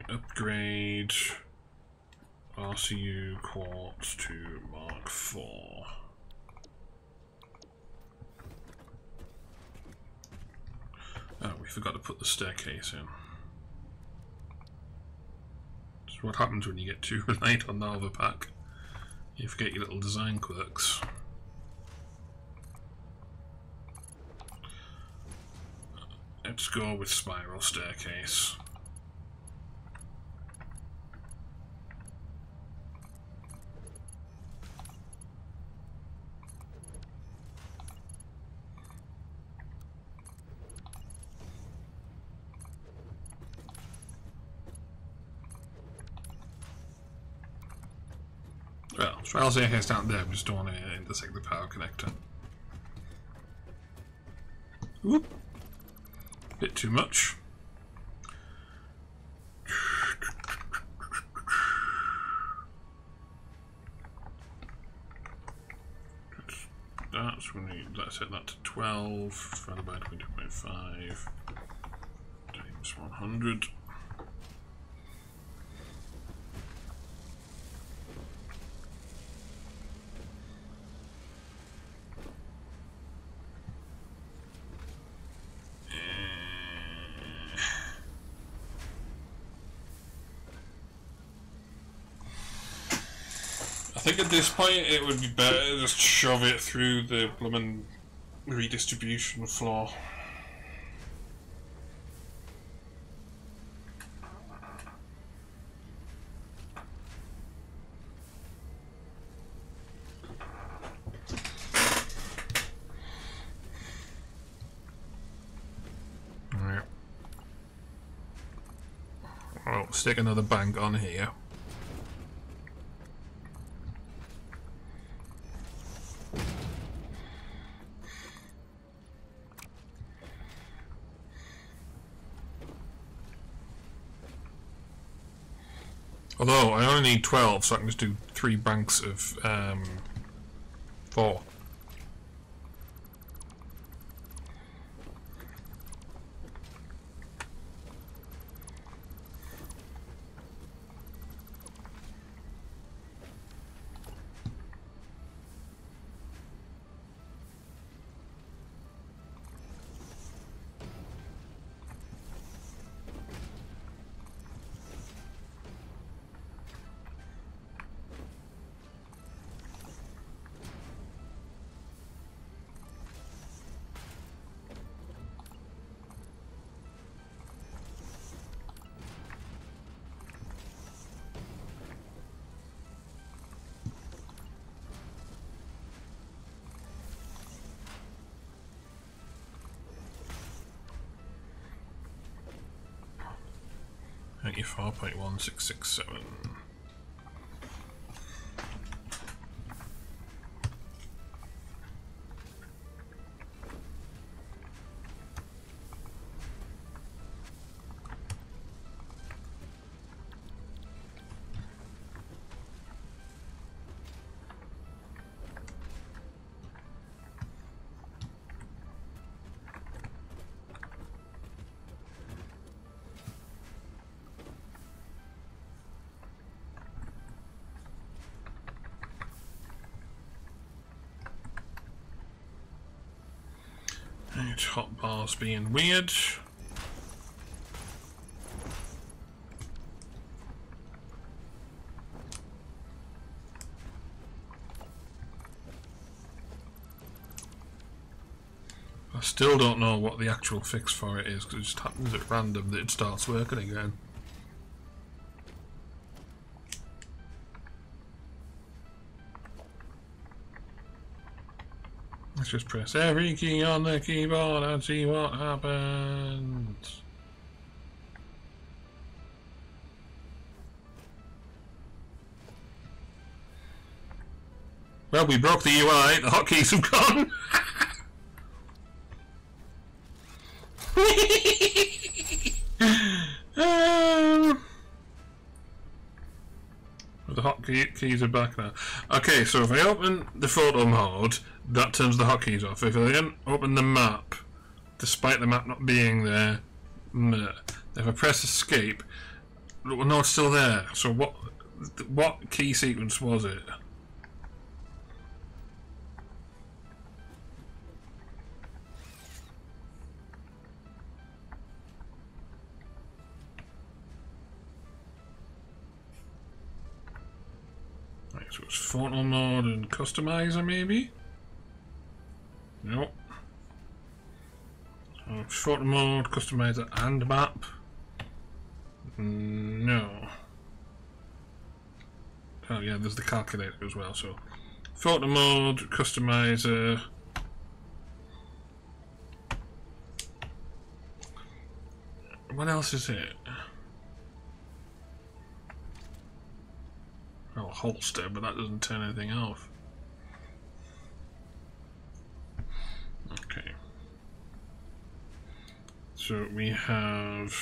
A: Upgrade RCU quartz to Mark IV. Oh, we forgot to put the staircase in. That's what happens when you get too reliant on the other pack. You forget your little design quirks. Let's go with spiral staircase. Well, spiral staircase down there, we just don't want to intersect the power connector. Whoop. Bit too much. set that to 12 divided by 20.5 times 100. I think at this point it would be better to just shove it through the blooming redistribution floor. Right. I'll stick another bank on here. Although I only need 12, so I can just do 3 banks of 4. Thank you, 4.1667. Hotbars being weird. I still don't know what the actual fix for it is, because it just happens at random that it starts working again. Let's just press every key on the keyboard and see what happens. Well, we broke the UI, the hotkeys have gone. The hotkeys are back now. Okay, so if I open the photo mode, that turns the hotkeys off. If I then open the map, despite the map not being there, if I press escape, no, it's still there. So what key sequence was it? Right, so it's photo mode and customizer maybe? Nope. Photo mode, customizer and map? No. Oh yeah, there's the calculator as well, so photo mode, customizer. What else is it? Oh, holster, but that doesn't turn anything off. Okay. So we have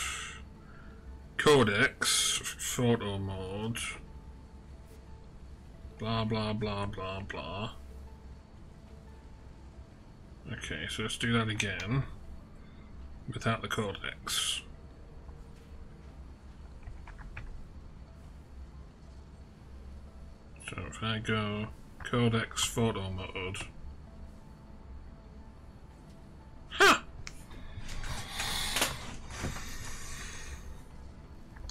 A: codex, photo mode, blah blah blah blah blah. Okay, so let's do that again without the codex. So if I go codex photo mode. Huh!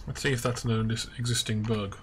A: Let's see if that's an existing bug.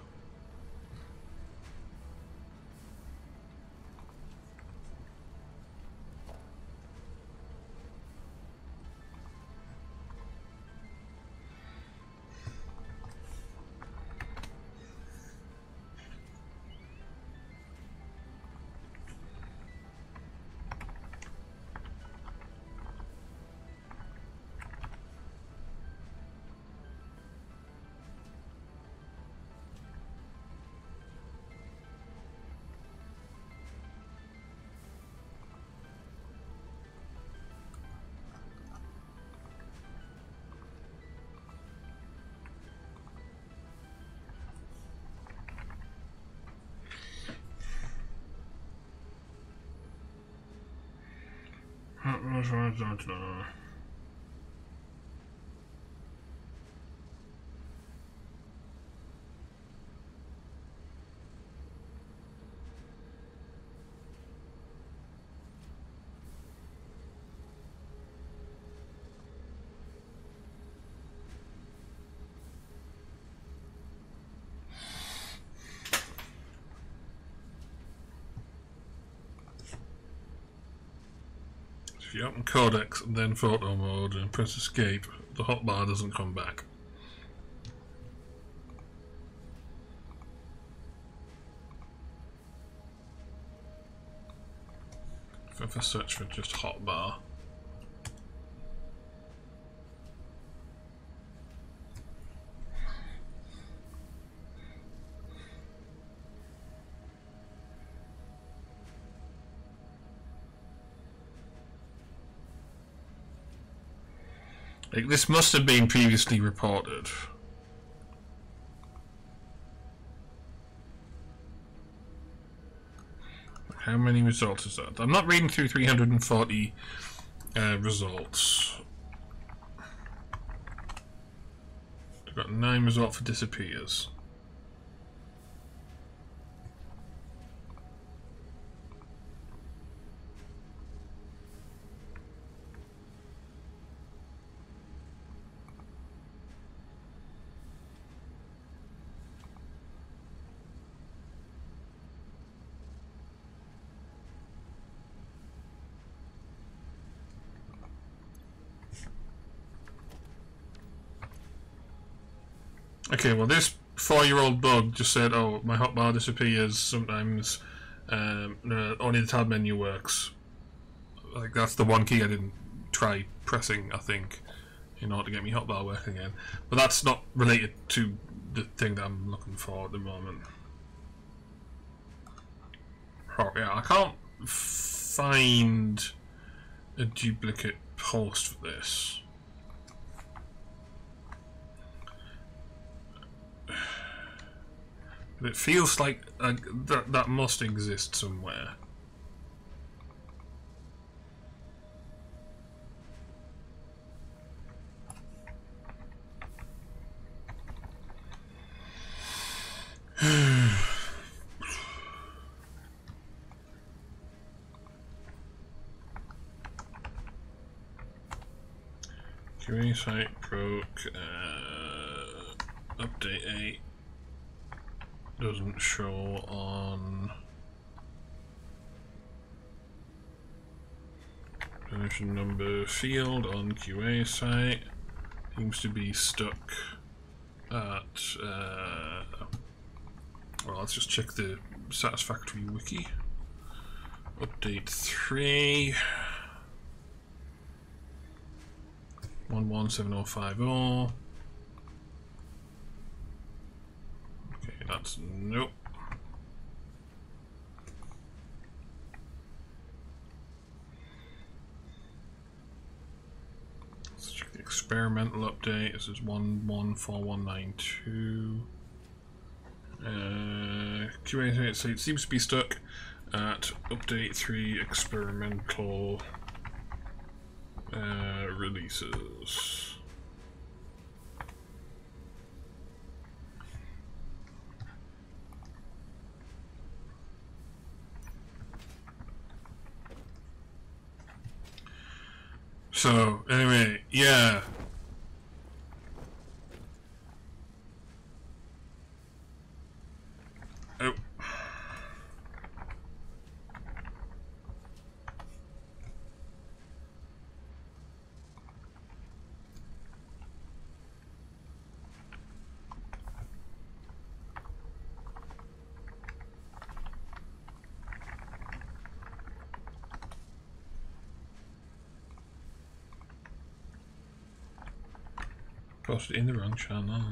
A: If you open codex and then photo mode and press escape, the hotbar doesn't come back. If I search for just hotbar. Like, this must have been previously reported. How many results is that? I'm not reading through 340 results. I've got 9 results for disappears. Okay, well this 4-year-old bug just said, oh, my hotbar disappears sometimes, only the tab menu works. Like, that's the one key I didn't try pressing, I think, in order to get me hotbar working again. But that's not related to the thing that I'm looking for at the moment. Oh, yeah, I can't find a duplicate post for this. But it feels like that must exist somewhere. QA site broke. Update 8 doesn't show on version number field on QA site. Seems to be stuck at. Well, let's just check the Satisfactory wiki. Update 3. 117050. Okay, that's nope. Let's check the experimental update. This is 114192. QA, so it seems to be stuck at update 3 experimental releases. So, anyway, yeah. Oh. Posted in the wrong channel.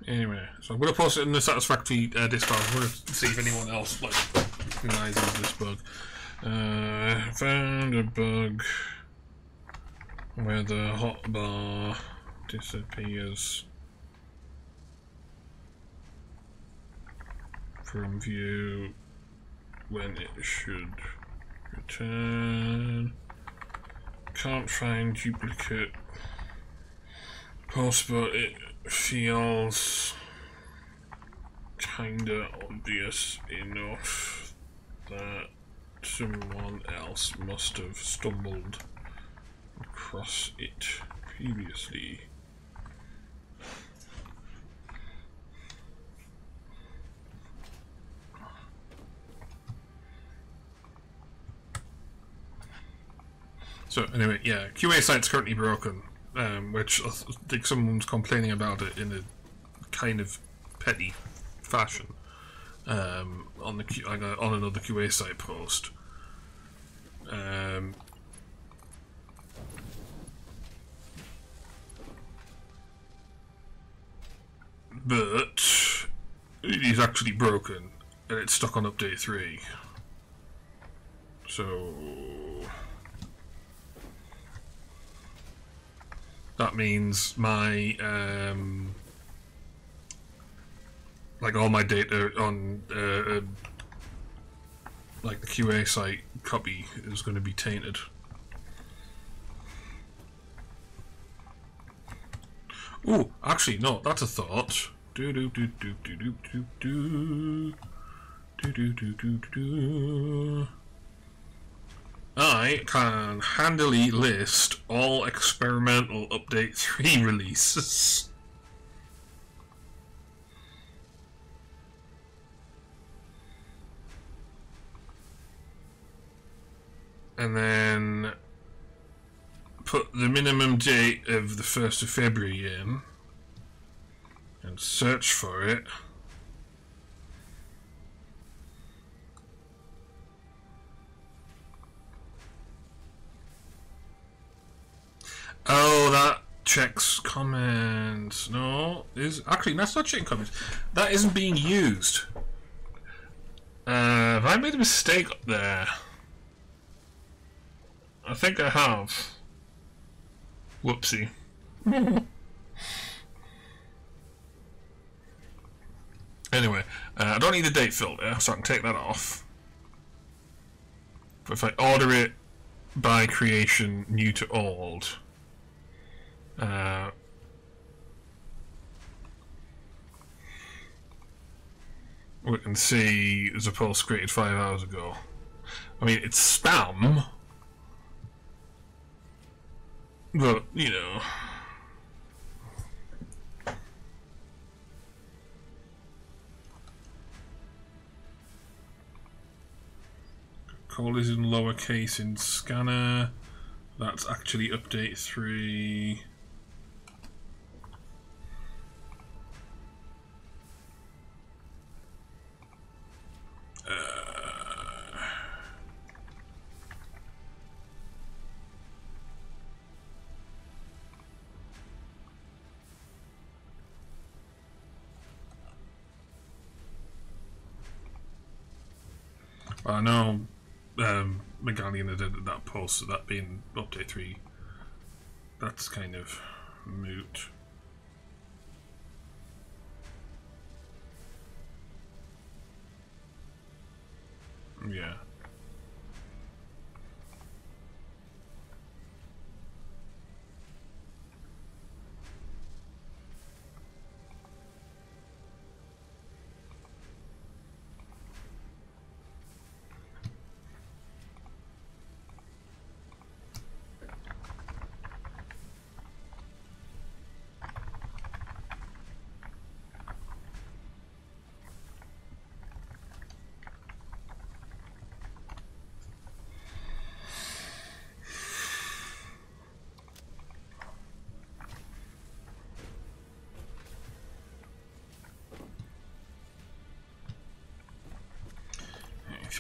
A: Anyway, so I'm going to post it in the satisfactory Discord. I'm going to see if anyone else recognizes this bug. Found a bug where the hotbar disappears from view when it should return. Can't find duplicate post, but it feels kinda obvious enough that someone else must have stumbled across it previously. So anyway, yeah, QA site's currently broken, which I think someone's complaining about it in a kind of petty fashion on another QA site post. But it is actually broken, and it's stuck on update 3. So that means my like all my data on like the QA site copy is going to be tainted. Oh, actually, no, that's a thought. I can handily list all experimental update 3 releases. And then put the minimum date of the 1st of February in and search for it. Oh, that checks comments. No, actually that's not checking comments. That isn't being used. Have I made a mistake up there? I think I have. Whoopsie. Anyway, I don't need the date filter, so I can take that off. But if I order it by creation new to old, we can see there's a post created 5 hours ago. I mean, it's spam, but you know. Call is in lowercase in scanner. That's actually update 3. I know Megalian had edited that post, so that being update 3, that's kind of moot. Yeah.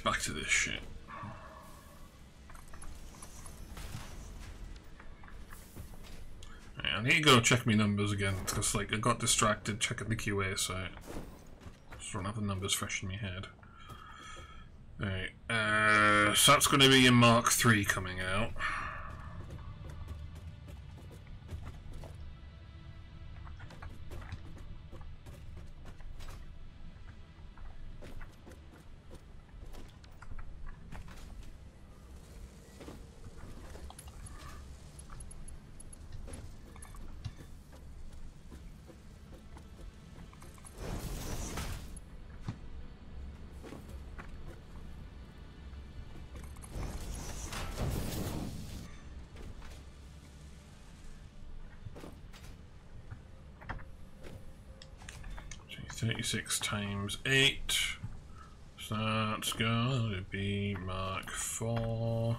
A: Back to this shit. I need to go check my numbers again because like I got distracted checking the QA site. Just don't have the numbers fresh in my head. Alright, so that's going to be a Mark 3 coming out. So 36 times 8. So that's going to be Mark 4.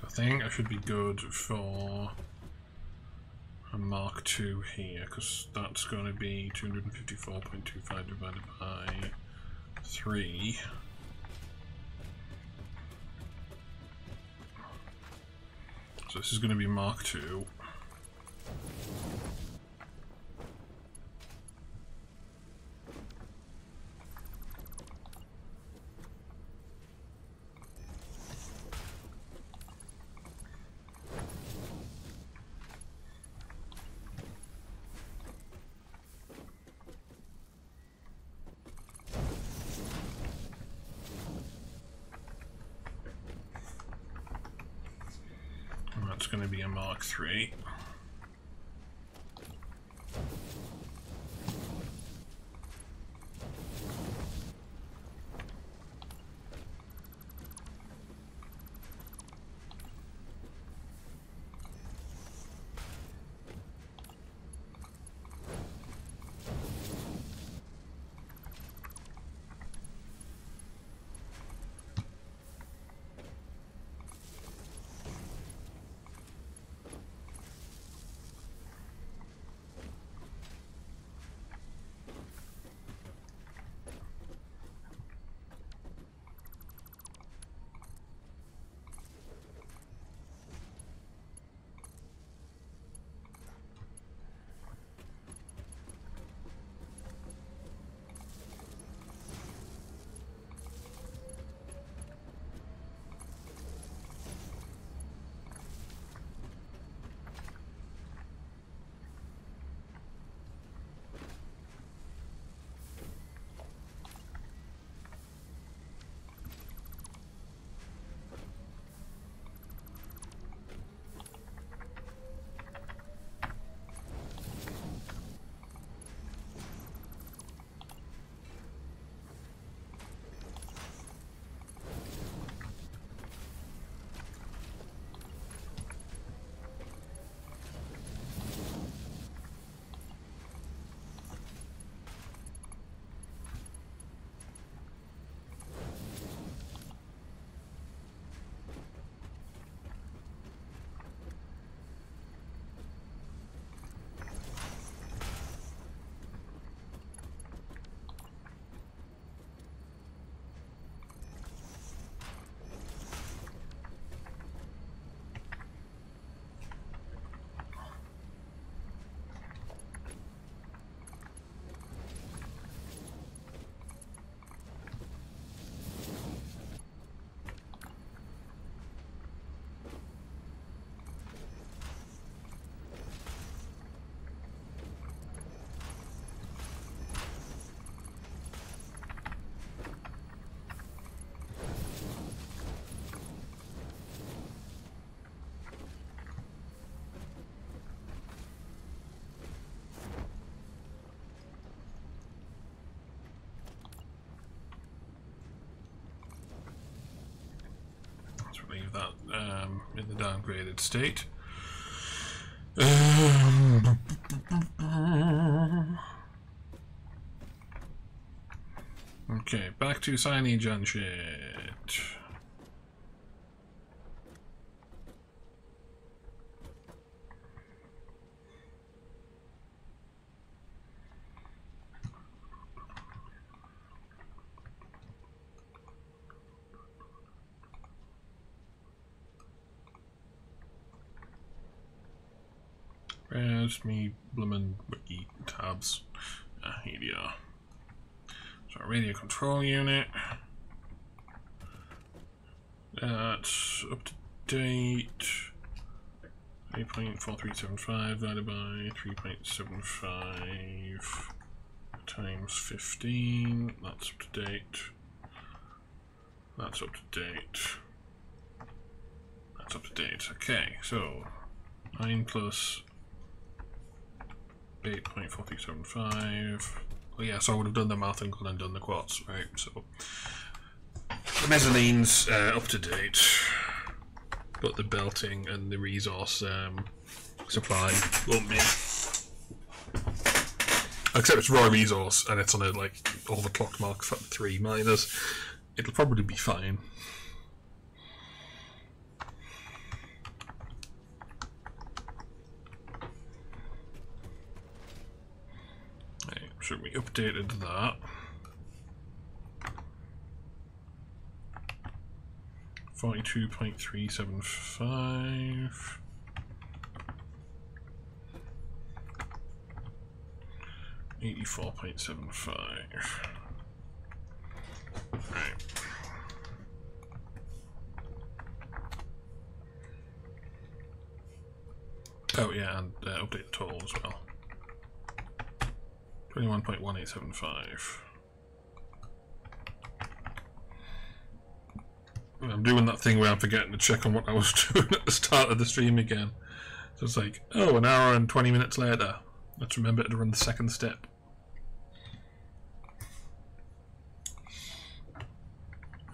A: I think I should be good for a Mark 2 here, because that's going to be 254.25 divided by 3. So this is going to be Mark 2. That's going to be a Mark 3. in the downgraded state. Okay, back to signage and shit. Where's me bloomin' wiki tabs? Ah, here they are. So radio control unit. That's up to date. 3.4375 divided by 3.75 times 15. That's up to date. That's up to date. That's up to date. Okay, so 9 plus 8.4375. Well, yeah, so I would have done the math and then done the quads, right? So the mezzanine's up to date, but the belting and the resource supply won't be. Except it's raw resource and it's on a like overclocked mark for 3 minus. It'll probably be fine. So we updated that. 42.375. 84.75. Right. Oh yeah, and update the total as well. 21.1875. I'm doing that thing where I'm forgetting to check on what I was doing at the start of the stream again. So it's like, oh, an hour and 20 minutes later. Let's remember to run the second step.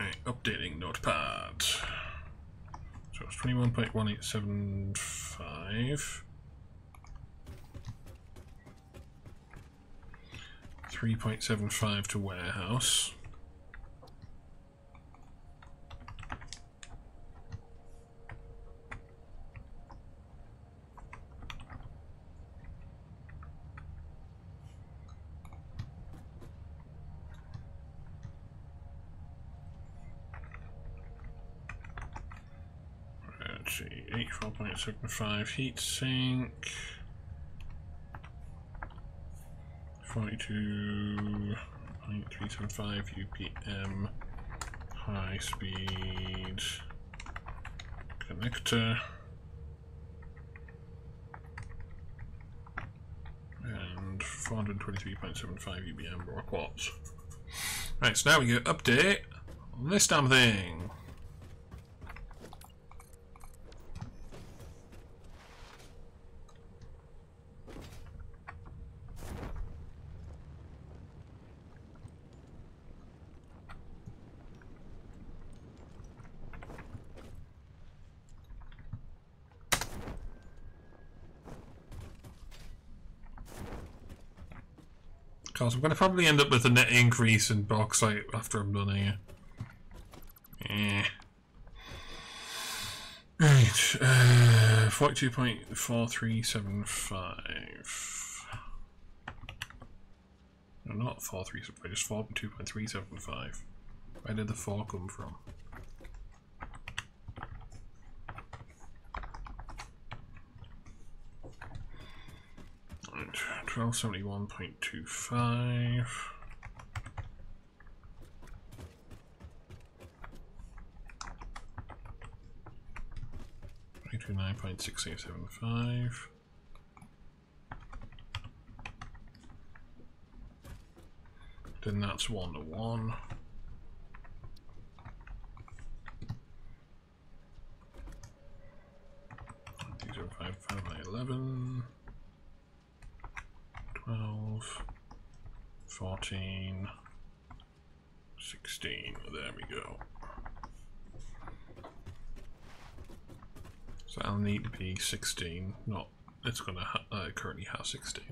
A: Right, updating notepad. So it's 21.1875. 3.75 to warehouse. Let's see, 84.75 heat sink. 42.375 UPM high speed connector and 423.75 UPM raw quartz. Right, so now we go update on this damn thing. Because I'm going to probably end up with a net increase in bauxite after I'm done here. Right, 42.4375. No, not 4.375, just 42.375. Where did the 4 come from? Right, 1271.25. 329.6875. Then that's 1 to 1. These are 5 by 11. 12, 14, 16. There we go. So I'll need to be 16, not, it's going to currently have 16.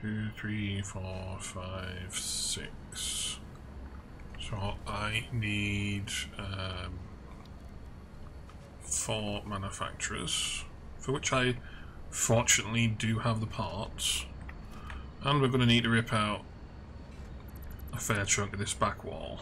A: 2, 3, 4, 5, 6. So I need 4 manufacturers, for which I fortunately do have the parts. And we're going to need to rip out a fair chunk of this back wall.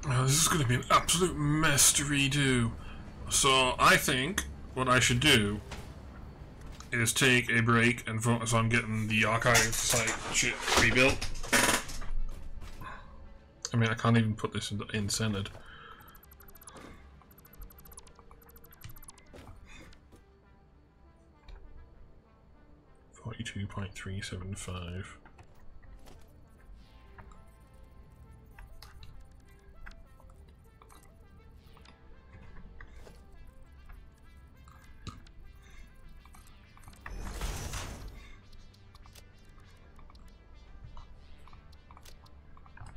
A: Oh, this is going to be an absolute mess to redo. So I think what I should do is take a break and focus on getting the archive site shit rebuilt. I mean, I can't even put this in centered. .375.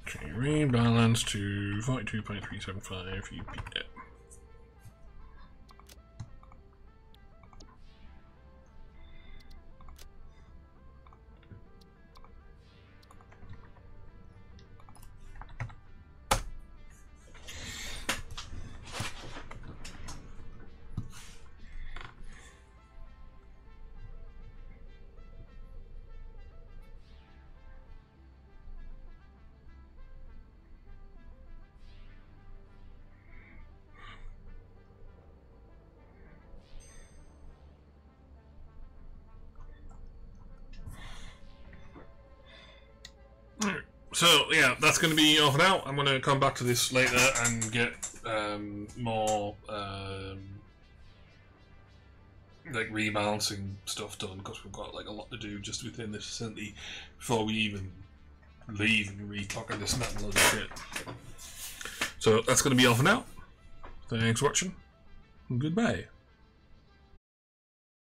A: Okay, rebalance to 42.375. You beat it. So yeah, that's going to be off now. I'm going to come back to this later and get more like rebalancing stuff done, because we've got like a lot to do just within this facility before we even leave and restock and this and that and load of shit. So that's going to be all for now. Thanks for watching, and goodbye.